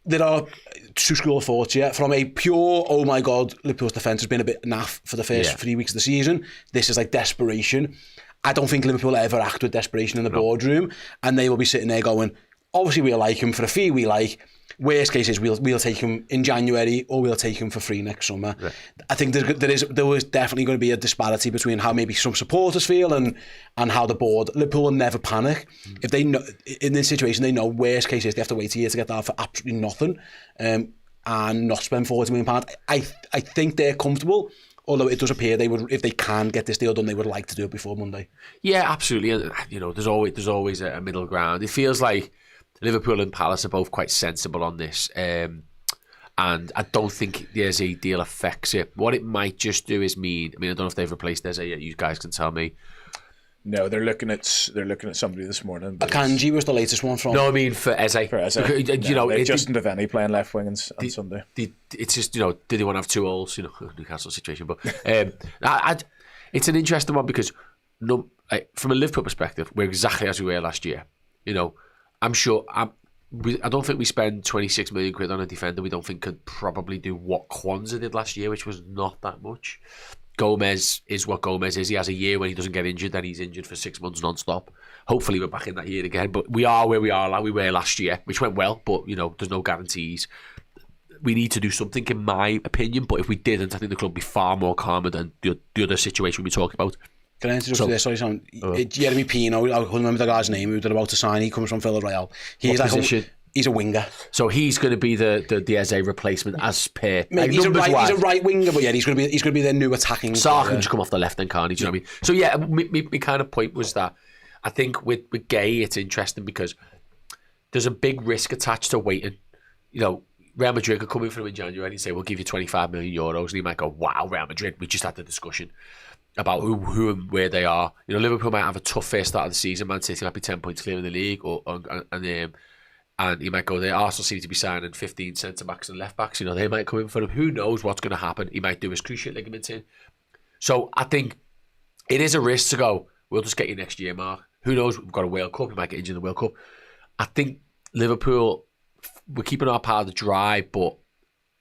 There are two schools of thoughts here. From a pure, oh my God, Liverpool's defence has been a bit naff for the first 3 weeks of the season. This is like desperation. I don't think Liverpool ever act with desperation in the boardroom, and they will be sitting there going, obviously we'll like him for a fee we like. Worst case is we'll take him in January, or we'll take him for free next summer. Right. I think there was definitely going to be a disparity between how maybe some supporters feel and how the board. Liverpool will never panic. If they know in this situation, they know worst case is they have to wait a year to get that for absolutely nothing, and not spend £40 million. I think they're comfortable. Although it does appear they would, if they can get this deal done, they would like to do it before Monday. Yeah, absolutely. And there's always a middle ground. It feels like Liverpool and Palace are both quite sensible on this, and I don't think the Eze deal affects it. What it might just do is mean, I don't know if they've replaced Eze yet. You guys can tell me. No, they're looking at somebody this morning. Akanji was the latest one from. No, I mean for Eze. For Eze. Because, Justin Devaney playing left wing on Sunday. It's just, did they want to have 2 holes? Newcastle situation. But it's an interesting one because from a Liverpool perspective, we're exactly as we were last year. I'm sure. I don't think we spend 26 million quid on a defender we don't think could probably do what Kwanzaa did last year, which was not that much. Gomez is what Gomez is. He has a year when he doesn't get injured, then he's injured for 6 months non-stop. Hopefully we're back in that year again. But we are where we are, like we were last year, which went well, but there's no guarantees. We need to do something, in my opinion, but if we didn't, I think the club would be far more calmer than the other situation we talk about. Can I interrupt you there? Sorry, Sam. Jeremy Pino, I couldn't remember the guy's name who they're about to sign. He comes from Villarreal. He's a winger. So he's going to be the Eze replacement as per. He's a right winger, but he's going to be their new attacking. Sarr can just come off the left and can't he? Do you know what I mean? So yeah, my kind of point was that I think with Guehi, it's interesting because there's a big risk attached to waiting. Real Madrid could come in for him in January and say, we'll give you 25 million euros. And he might go, wow, Real Madrid, we just had the discussion about who and where they are. Liverpool might have a tough first start of the season. Man City might be 10 points clear in the league, and he might go there. Arsenal seem to be signing 15 centre-backs and left-backs. You know, they might come in for him. Who knows what's going to happen? He might do his cruciate ligament in. So I think it is a risk to go, we'll just get you next year, Mark. Who knows? We've got a World Cup. We might get injured in the World Cup. I think Liverpool, we're keeping our powder dry, but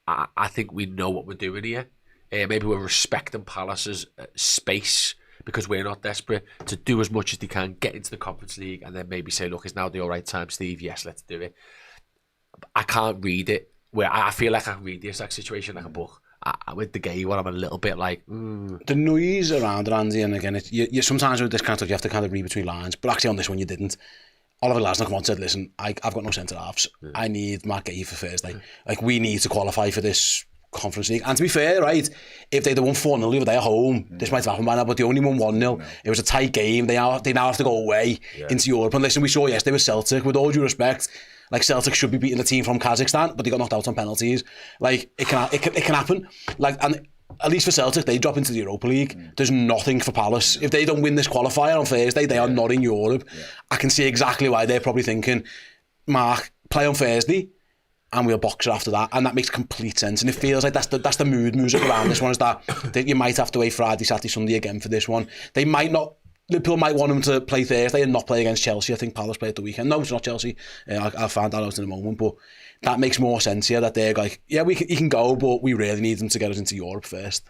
I think we know what we're doing here. Maybe we're respecting Palace's space because we're not desperate to do as much as they can, get into the Conference League, and then maybe say, look, it's now the all right time, Steve. Yes, let's do it. I can't read it. Where I feel like I can read the Isak situation like a book. With the Guehi one, I'm a little bit like... The noise around it, Andy, and again, you sometimes with this kind of stuff, you have to kind of read between lines, but actually on this one you didn't. Oliver Glasner come on and said, listen, I've got no centre-halves. I need Mark Guehi for Thursday. Like, we need to qualify for this Conference League. And to be fair, right, if they'd have won 4-0 the other day at home, this might have happened by now, but they only won 1-0. It was a tight game. They now have to go away into Europe. And listen, we saw yesterday with Celtic, with all due respect, like Celtic should be beating the team from Kazakhstan, but they got knocked out on penalties. Like, it can happen. Like, and at least for Celtic, they drop into the Europa League. There's nothing for Palace. If they don't win this qualifier on Thursday, they are not in Europe. I can see exactly why they're probably thinking, Mark, play on Thursday, and we'll box it after that, and that makes complete sense. And it feels like that's the mood music around this one, is that you might have to wait Friday, Saturday, Sunday again for this one. They might not. Liverpool might want them to play Thursday and not play against Chelsea. I think Palace play at the weekend. No, it's not Chelsea. I'll find that out in a moment, but that makes more sense here, that they're like, yeah, he can go, but we really need them to get us into Europe first.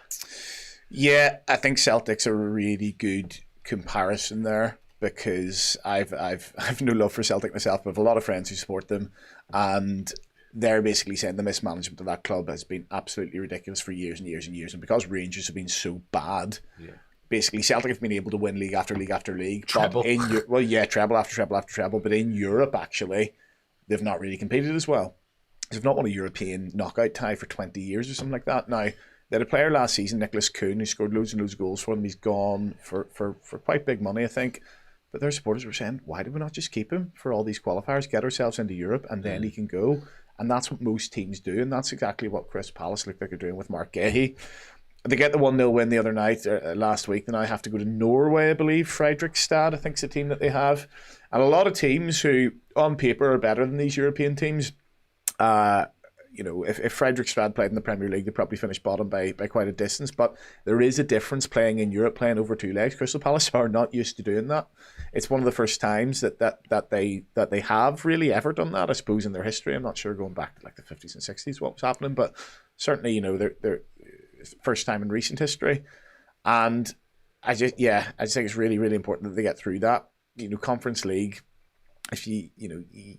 Yeah, I think Celtic's a really good comparison there, because I've no love for Celtic myself, but I have a lot of friends who support them, and they're basically saying the mismanagement of that club has been absolutely ridiculous for years and years and years, and because Rangers have been so bad, basically Celtic have been able to win league after league after league. Treble. Treble after treble after treble, but in Europe, actually, they've not really competed as well. They've not won a European knockout tie for 20 years or something like that. Now, they had a player last season, Nicholas Kuhn, who scored loads and loads of goals for them. He's gone for quite big money, I think. But their supporters were saying, why did we not just keep him for all these qualifiers, get ourselves into Europe, and then he can go? And that's what most teams do, and that's exactly what Crystal Palace look like they're doing with Mark Guehi. They get the 1-0 win the other night, last week. Then I have to go to Norway, I believe. Fredrikstad, I think, is the team that they have. And a lot of teams who, on paper, are better than these European teams. If Fredrikstad played in the Premier League, they'd probably finish bottom by quite a distance. But there is a difference playing in Europe, playing over two legs. Crystal Palace are not used to doing that. It's one of the first times that they have really ever done that, I suppose, in their history. I'm not sure going back to like the 50s and 60s what was happening, but certainly, they're first time in recent history. And I just think it's really, really important that they get through that. Conference League, if you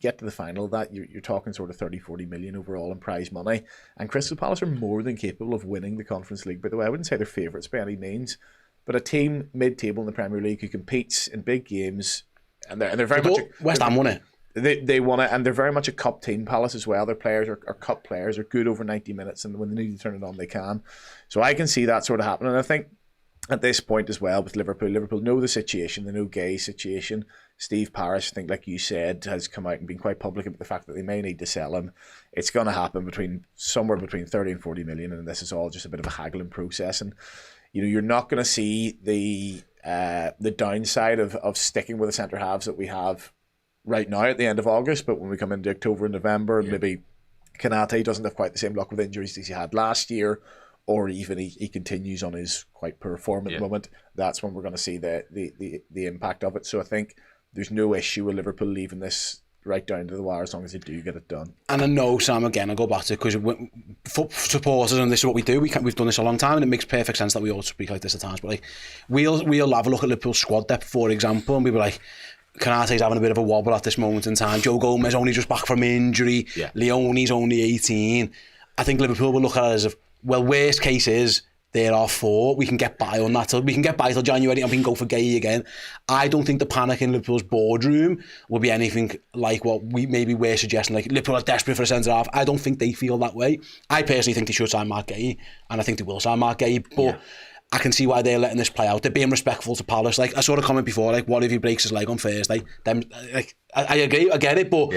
get to the final of that, you're talking sort of 30-40 million overall in prize money. And Crystal Palace are more than capable of winning the Conference League. By the way, I wouldn't say they're favourites by any means, but a team mid-table in the Premier League who competes in big games, and they're very much... West Ham won it. They won it, and they're very much a cup team, Palace, as well. Their players are cup players, are good over 90 minutes, and when they need to turn it on, they can. So I can see that sort of happening. And I think at this point as well with Liverpool know the situation, they know Guehi's situation. Steve Parish, I think, like you said, has come out and been quite public about the fact that they may need to sell him. It's going to happen somewhere between 30 and 40 million, and this is all just a bit of a haggling process. And you're not going to see the downside of sticking with the centre halves that we have right now at the end of August, but when we come into October and November, maybe Kanate doesn't have quite the same luck with injuries as he had last year, or even he continues on his quite poor form at the moment, that's when we're going to see the impact of it. So I think there's no issue with Liverpool leaving this right down to the wire as long as they do get it done. And I know, Sam, again, I'll go back to it, because for supporters, and this is what we do, we've done this a long time, and it makes perfect sense that we all speak like this at times, but like we'll have a look at Liverpool's squad depth, for example, and we'll be like, Kanate's having a bit of a wobble at this moment in time. Joe Gomez only just back from injury. Leone's only 18. I think Liverpool will look at it as, worst case is there are 4. We can get by on that. We can get by till January and we can go for Guehi again. I don't think the panic in Liverpool's boardroom will be anything like what we're suggesting. Like, Liverpool are desperate for a centre-half. I don't think they feel that way. I personally think they should sign Mark Guehi, and I think they will sign Mark Guehi, but I can see why they're letting this play out. They're being respectful to Palace. Like, I saw a comment before, like, what if he breaks his leg on Thursday? Then, like, I agree, I get it, but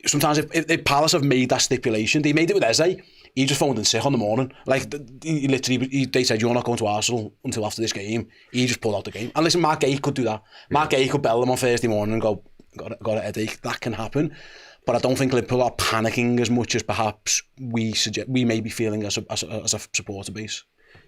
sometimes if Palace have made that stipulation, they made it with Eze. He just phoned in sick on the morning. Like, they said, you're not going to Arsenal until after this game. He just pulled out the game. And listen, Mark Guehi could do that. Mark Guehi could bell them on Thursday morning and go, got a headache. That can happen. but I don't think Liverpool are panicking as much as perhaps we may be feeling as a supporter base.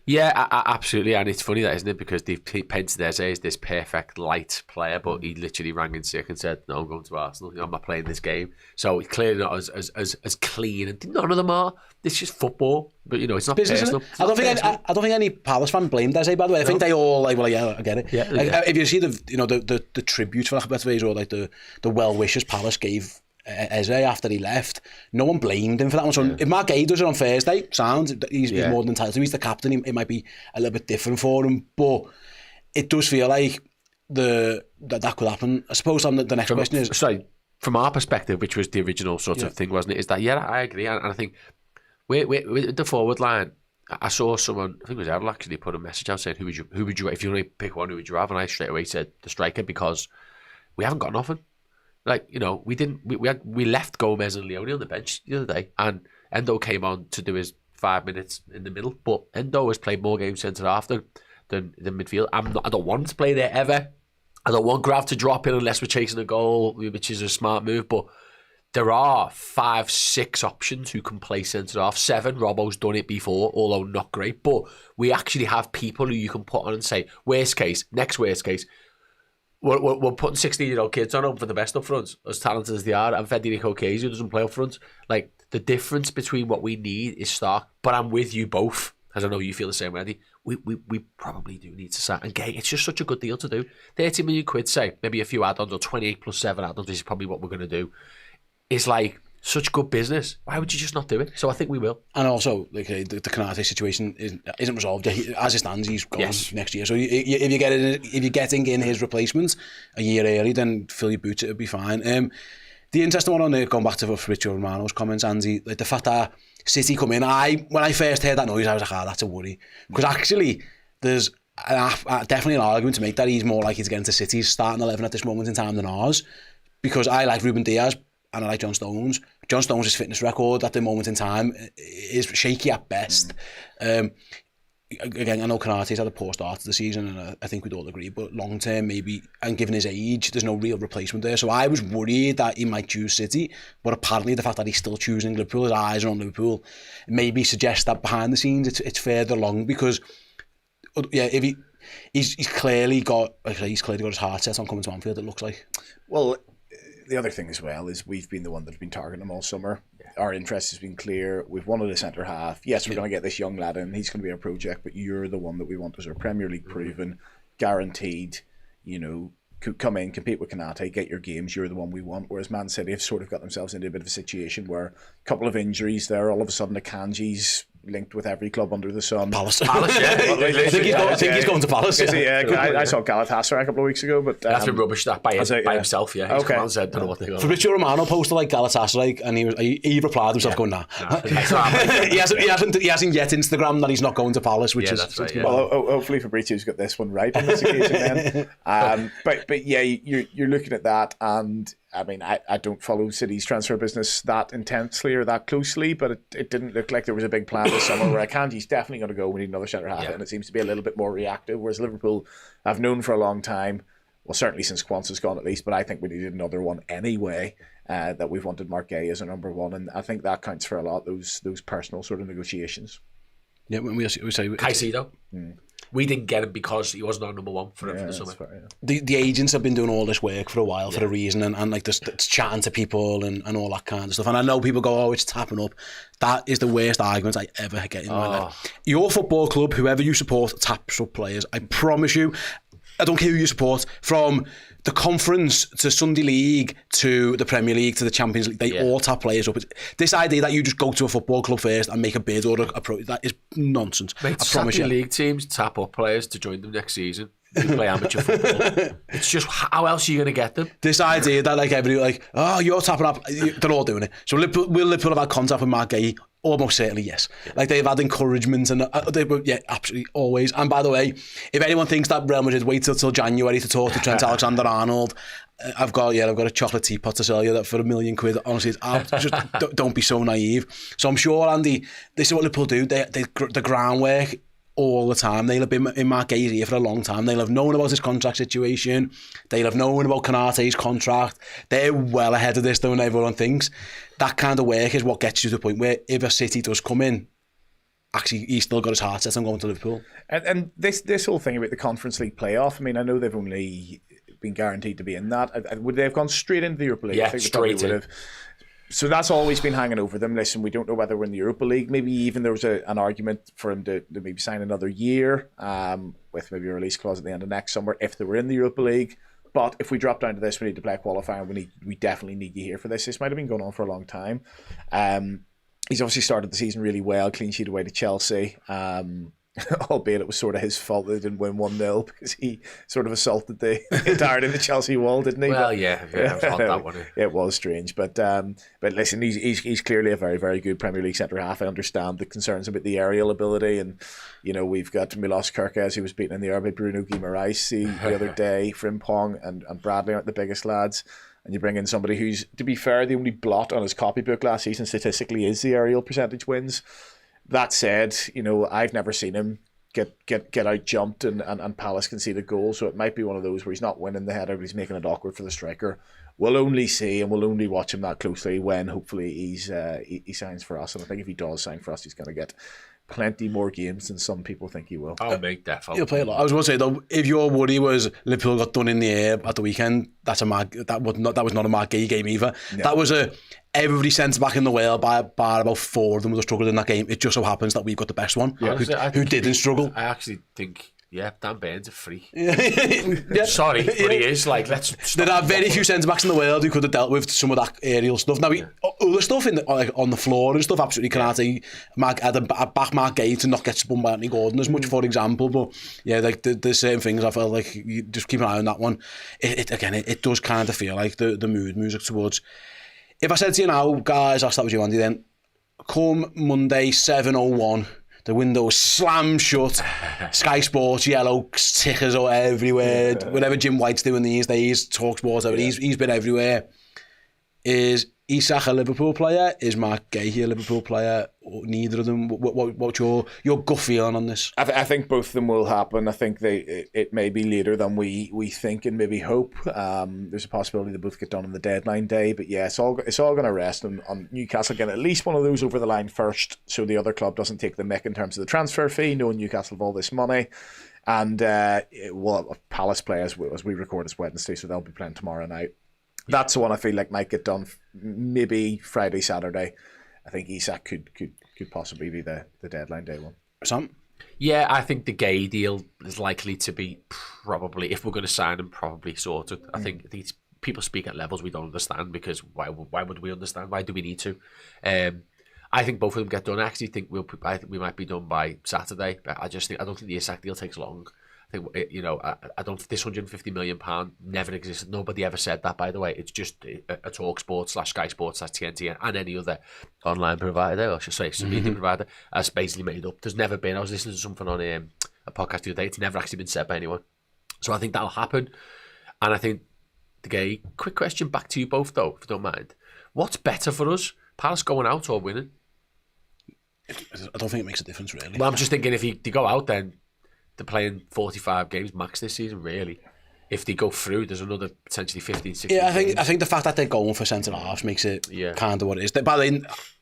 Yeah, absolutely, and it's funny that, isn't it? Because they've painted Eze as this perfect light player, but he literally rang in sick and said, "No, I'm going to Arsenal. I'm not playing this game." So it's clearly not as clean, and none of them are. It's just football, but it's not business, personal. I don't think any Palace fan blamed Eze. By the way, I think they all like, well, yeah, I get it. Yeah, If you see the tribute for that ways, or like the well wishes Palace gave Eze after he left, no one blamed him for that one. So if Mark Guehi does it on Thursday, he's more than entitled to. He's the captain. It might be a little bit different for him, but it does feel like that could happen. I suppose the next question is... Sorry, from our perspective, which was the original sort of thing, wasn't it, is that, I agree, and I think with the forward line, I saw someone, I think it was Errol actually, put a message out saying, who would you, if you only pick one, who would you have? And I straight away said the striker, because we haven't got nothing. Like, we left Gomez and Leone on the bench the other day, and Endo came on to do his 5 minutes in the middle, but Endo has played more games centre half than midfield. I don't want him to play there ever. I don't want Grav to drop in unless we're chasing a goal, which is a smart move, but there are 5, 6 options who can play centre half. 7, Robbo's done it before, although not great, but we actually have people who you can put on and say, next worst case, we're putting 16-year-old kids on for the best up front, as talented as they are, and Federico Chiesa doesn't play up front. Like, the difference between what we need is stark, but I'm with you both, as I know you feel the same way, Andy. We probably do need to sign. And Guehi, it's just such a good deal to do. 30 million quid, say, maybe a few add-ons, or 28 plus 7 add-ons, which is probably what we're going to do. It's like such good business. Why would you just not do it? So I think we will. And also, like the Konate situation isn't resolved. As it stands, he's gone next year. So if you're getting in his replacement a year early, then fill your boots. It'll be fine. The interesting one on there, going back to Fabrizio Romano's comments, Andy, like the fact that City come in. When I first heard that noise, I was like, that's a worry, because actually there's definitely an argument to make that he's more likely to get into City's starting 11 at this moment in time than ours, because I like Ruben Diaz and I like John Stones. John Stones' fitness record at the moment in time is shaky at best. Again, I know Konate's had a poor start to the season, and I think we'd all agree, but long term, maybe, and given his age, there's no real replacement there. So I was worried that he might choose City, but apparently the fact that he's still choosing Liverpool, his eyes are on Liverpool, maybe suggests that behind the scenes it's further along, because if he's clearly got his heart set on coming to Anfield, it looks like. Well, the other thing as well is we've been the one that's been targeting him all summer. Our interest has been clear. We've wanted a centre half. Yes, we're going to get this young lad in. He's going to be our project, but you're the one that we want as our Premier League proven, guaranteed, could come in, compete with Konate, get your games. You're the one we want. Whereas Man City have sort of got themselves into a bit of a situation where a couple of injuries there, all of a sudden Akanji's linked with every club under the sun. Palace, yeah. I think he's going to Palace. I saw Galatasaray a couple of weeks ago, but that's been rubbish that by himself. Yeah, he's come out and said, don't know what they got. Fabrizio Romano posted like Galatasaray, and he replied himself going, nah. he hasn't yet Instagram that he's not going to Palace, which is right, well. Hopefully Fabrizio's got this one right on this occasion then. But yeah, you're looking at that, and I mean, I don't follow City's transfer business that intensely or that closely, but it didn't look like there was a big plan this summer where Akanji's definitely going to go. We need another centre half, and it seems to be a little bit more reactive, whereas Liverpool have known for a long time, well, certainly since Kwanzaa's gone at least, but I think we needed another one anyway, that we've wanted Mark Guehi as a number one, and I think that counts for a lot, those personal sort of negotiations. Yeah, when we say Caicedo. We didn't get him because he wasn't our number one for the summer. Fair, the agents have been doing all this work for a while for a reason, and like this chatting to people and all that kind of stuff. And I know people go, it's tapping up. That is the worst argument I ever get in my life. Your football club, whoever you support, taps up players. I promise you. I don't care who you support, from the conference to Sunday League to the Premier League to the Champions League, they all tap players up. This idea that you just go to a football club first and make a bid or that is nonsense. Mate, I promise you. League teams tap up players to join them next season. You play amateur football. It's just, how else are you going to get them? This idea that like everybody you're tapping up, they're all doing it. So will Liverpool have had contact with Mark Guehi? Almost certainly yes. Like they've had encouragement and they were absolutely always. And by the way, if anyone thinks that Real Madrid wait till January to talk to Trent Alexander-Arnold, I've got a chocolate teapot to sell you that for £1 million. Honestly, just don't be so naive. So I'm sure, Andy, this is what Liverpool do. The groundwork all the time. They'll have been in Mark Guehi's ear for a long time. They'll have known about his contract situation. They'll have known about Konaté's contract. They're well ahead of this than everyone thinks. That kind of work is what gets you to the point where if a City does come in, actually he's still got his heart set on going to Liverpool. And this whole thing about the Conference League playoff, I mean, I know they've only been guaranteed to be in that. Would they have gone straight into the Europa League? Yeah, I think straight in. So that's always been hanging over them. Listen, we don't know whether we're in the Europa League. Maybe even there was an argument for him to maybe sign another year with maybe a release clause at the end of next summer if they were in the Europa League. But if we drop down to this, we need to play a qualifier. We definitely need you here for this. This might have been going on for a long time. He's obviously started the season really well. Clean sheet away to Chelsea. Albeit it was sort of his fault they didn't win 1-0 because he sort of assaulted the entirety of the Chelsea wall, didn't he? Well, yeah, it was hot, that one. It was strange, but listen, he's clearly a very, very good Premier League centre half. I understand the concerns about the aerial ability, and you know we've got Milos Kerkez, who was beaten in the air by Bruno Guimaraes the other day. Frimpong and Bradley aren't the biggest lads. And you bring in somebody who's, to be fair, the only blot on his copybook last season statistically is the aerial percentage wins. That said, you know, I've never seen him get out jumped and Palace concede a goal, so it might be one of those where he's not winning the header, but he's making it awkward for the striker. We'll only see, and we'll only watch him that closely when hopefully he signs for us. And I think if he does sign for us, he's going to get plenty more games than some people think he will. Oh, mate, definitely. He'll play a lot. I was going to say though, if your worry was Liverpool got done in the air at the weekend, that was not a Mark Guehi game either. No. That was every centre back in the world, bar about 4 of them would have struggled in that game. It just so happens that we've got the best one, who didn't struggle. I actually think, Dan Burns a freak. Yeah. Sorry, but he is. Like, there are very few centre backs in the world who could have dealt with some of that aerial stuff. Now, other stuff on the floor and stuff, absolutely Konaté, back Mark Guehi to not get spun by Anthony Gordon as much, for example. But yeah, like there's certain things I felt like you just keep an eye on that one. It does kind of feel like the mood music towards. If I said to you now, guys, I'll start with you, Andy, then come Monday, 7:01, the window slammed shut, Sky Sports, yellow tickers are everywhere, whatever Jim White's doing these days, TalkSport, he's been everywhere. Is Isak a Liverpool player? Is Mark Guehi a Liverpool player? Or neither of them? What's your gut feeling on this? I think both of them will happen. I think it may be later than we think and maybe hope. There's a possibility they both get done on the deadline day, but yeah, it's all going to rest on Newcastle getting at least one of those over the line first, so the other club doesn't take the mick in terms of the transfer fee, knowing Newcastle have all this money. And Palace play as we record this Wednesday, so they'll be playing tomorrow night. That's the one I feel like might get done maybe Friday, Saturday. I think Isak could possibly be the deadline day one. Sam? Yeah, I think the Guehi deal is likely to be probably, if we're going to sign him, probably sorted. I think these people speak at levels we don't understand, because why would we understand? Why do we need to? I think both of them get done. I actually think we might be done by Saturday, but I don't think the Isak deal takes long. I think, I don't. This £150 million never existed. Nobody ever said that, by the way. It's just a TalkSport / Sky Sports / TNT and any other online provider, or I should say, some media provider, has basically made up. There's never been. I was listening to something on a podcast the other day. It's never actually been said by anyone. So I think that'll happen. And I think the Guehi. Quick question back to you both, though, if you don't mind. What's better for us, Palace going out or winning? I don't think it makes a difference, really. Well, I'm just thinking if they go out, then they're playing 45 games max this season, really. If they go through, there's another potentially 15, 16 games. I think the fact that they're going for centre-halves makes it kind of what it is. But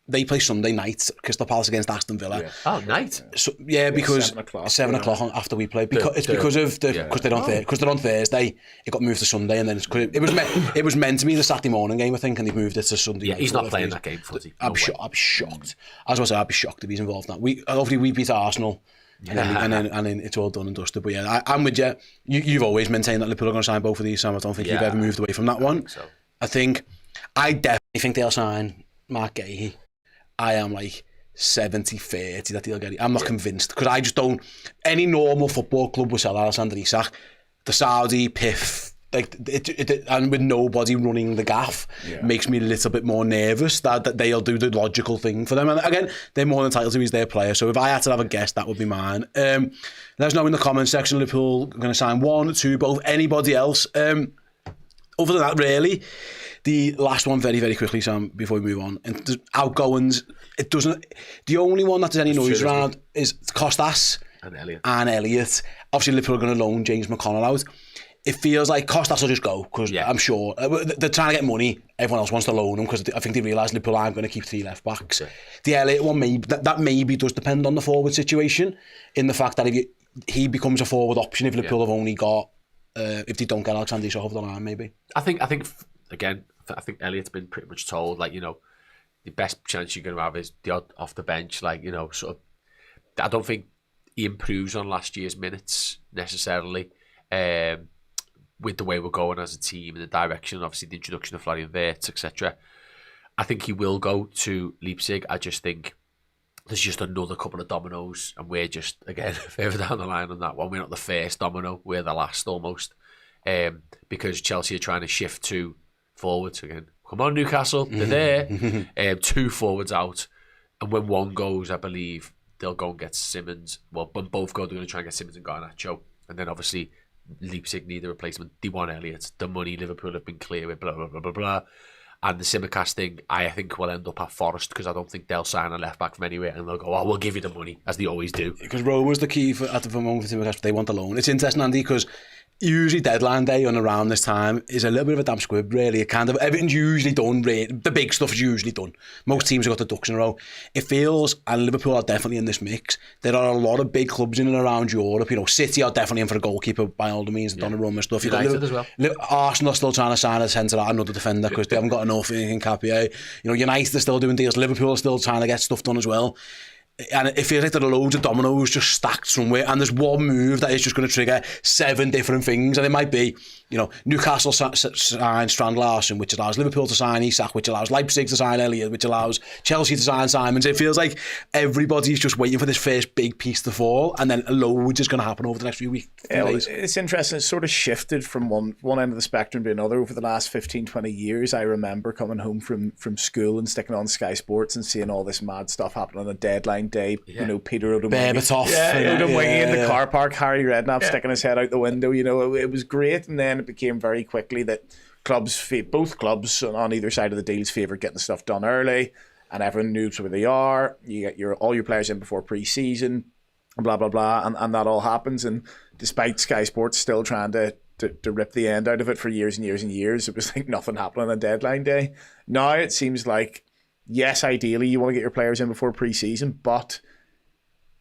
they play Sunday night, Crystal Palace against Aston Villa. Yeah. Oh, night? So, because 7 o'clock after we play. Because they're on Thursday, it got moved to Sunday, and then it was meant to be the Saturday morning game, I think, and they've moved it to Sunday. Yeah, he's not playing that game, footy. I'd be shocked. As I said, I'd be shocked if he's involved in that. Hopefully we beat Arsenal. And then it's all done and dusted. But yeah, I'm with you. You've always maintained that Liverpool are going to sign both of these, Sam. I don't think you've ever moved away from that one. I definitely think they'll sign Mark Guehi. I am like 70-30 that they'll get it. I'm not convinced, because I just don't. Any normal football club will sell Alexander Isak. The Saudi PIF, and with nobody running the gaff, makes me a little bit more nervous that they'll do the logical thing for them. And again, they're more entitled to, he's their player. So if I had to have a guess, that would be mine. Let us know in the comments section. Liverpool going to sign 1, 2, both, anybody else. Other than that, really, the last one very, very quickly, Sam, before we move on. And outgoings, it doesn't. The only one that there's any noise around is Costas. and Elliott. Obviously, Liverpool are going to loan James McConnell out. It feels like Costas will just go, because I'm sure they're trying to get money. Everyone else wants to loan him because I think they realise Liverpool aren't going to keep 3 left backs. Yeah. The Elliott one, maybe does depend on the forward situation, in the fact that if he becomes a forward option if Liverpool have only got, if they don't get Alexander Isak over the line, maybe. I think Elliott's been pretty much told, like, the best chance you're going to have is the odd off the bench, like, sort of. I don't think he improves on last year's minutes necessarily. With the way we're going as a team and the direction, obviously the introduction of Florian Wirtz, etc. I think he will go to Leipzig. I just think there's just another couple of dominoes, and we're just, again, further down the line on that one. We're not the first domino, we're the last almost. Because Chelsea are trying to shift to forwards again. Come on, Newcastle, they're there. 2 forwards out, and when one goes, I believe they'll go and get Simmons. Well, when both go, they're going to try and get Simmons and Garnacho, and then obviously Leipzig need a replacement. They want Elliott. The money Liverpool have been clear with, blah, blah, blah, blah, blah. And the Simicast thing, I think will end up at Forest, because I don't think they'll sign a left back from anywhere, and they'll go, oh, we'll give you the money, as they always do. Because Rome was the key at the moment for Simicast, but they want the loan. It's interesting, Andy, because usually deadline day on around this time is a little bit of a damp squib, really. Everything's usually done, the big stuff is usually done. Most teams have got the ducks in a row. It feels, and Liverpool are definitely in this mix, there are a lot of big clubs in and around Europe. City are definitely in for a goalkeeper by all the means, Donnarumma and stuff. United as well. Arsenal are still trying to sign a centre, another defender, because they haven't got enough in Capia. United are still doing deals. Liverpool are still trying to get stuff done as well. And it feels like there are loads of dominoes just stacked somewhere, and there's one move that is just going to trigger 7 different things. And it might be, Newcastle sign Strand Larsen, which allows Liverpool to sign Isak, which allows Leipzig to sign Elliott, which allows Chelsea to sign Simons. It feels like everybody's just waiting for this first big piece to fall, and then loads is going to happen over the next few weeks. It's interesting. It's sort of shifted from one end of the spectrum to another over the last 15, 20 years. I remember coming home from school and sticking on Sky Sports and seeing all this mad stuff happening on a deadline day. Peter Odemwingie in the car park, Harry Redknapp sticking his head out the window. It was great, and then it became very quickly that both clubs on either side of the deals favoured getting stuff done early, and everyone knows where they are. You get all your players in before pre-season, blah blah blah, and that all happens. And despite Sky Sports still trying to rip the end out of it for years and years and years, it was like nothing happening on deadline day. Now it seems like, yes, ideally you want to get your players in before pre-season, but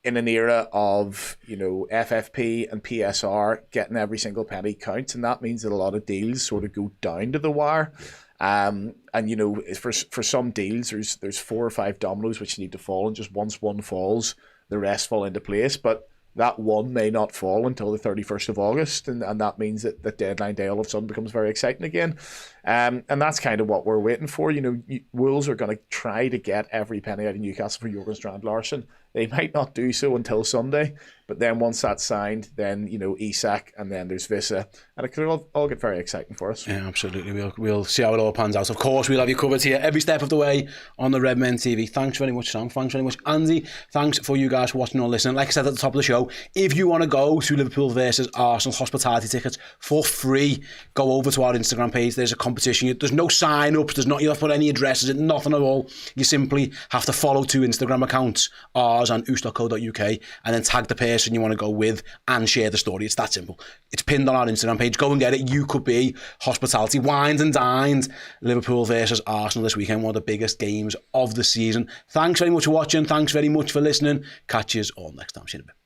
in an era of, FFP and PSR getting every single penny counts, and that means that a lot of deals sort of go down to the wire. And for some deals, there's 4 or 5 dominoes which need to fall, and just once one falls, the rest fall into place. But that one may not fall until the 31st of August, and that means that deadline day all of a sudden becomes very exciting again. And that's kind of what we're waiting for. Wolves are going to try to get every penny out of Newcastle for Jurgen Strand Larsen. They might not do so until Sunday, but then once that's signed, then Isak, and then there's Vissa, and it could all get very exciting for us. Yeah, absolutely. We'll see how it all pans out. Of course, we'll have you covered here every step of the way on the Redmen TV. Thanks very much, Sam. Thanks very much, Andy. Thanks for you guys watching or listening. Like I said at the top of the show, if you want to go to Liverpool versus Arsenal hospitality tickets for free, go over to our Instagram page. There's a competition. There's no sign-ups. You don't have to put any addresses in, nothing at all. You simply have to follow 2 Instagram accounts, ours and oos.co.uk, and then tag the person you want to go with and share the story. It's that simple. It's pinned on our Instagram page. Go and get it. You could be hospitality, wines and dines. Liverpool versus Arsenal this weekend, one of the biggest games of the season. Thanks very much for watching. Thanks very much for listening. Catch you all next time. See you in a bit.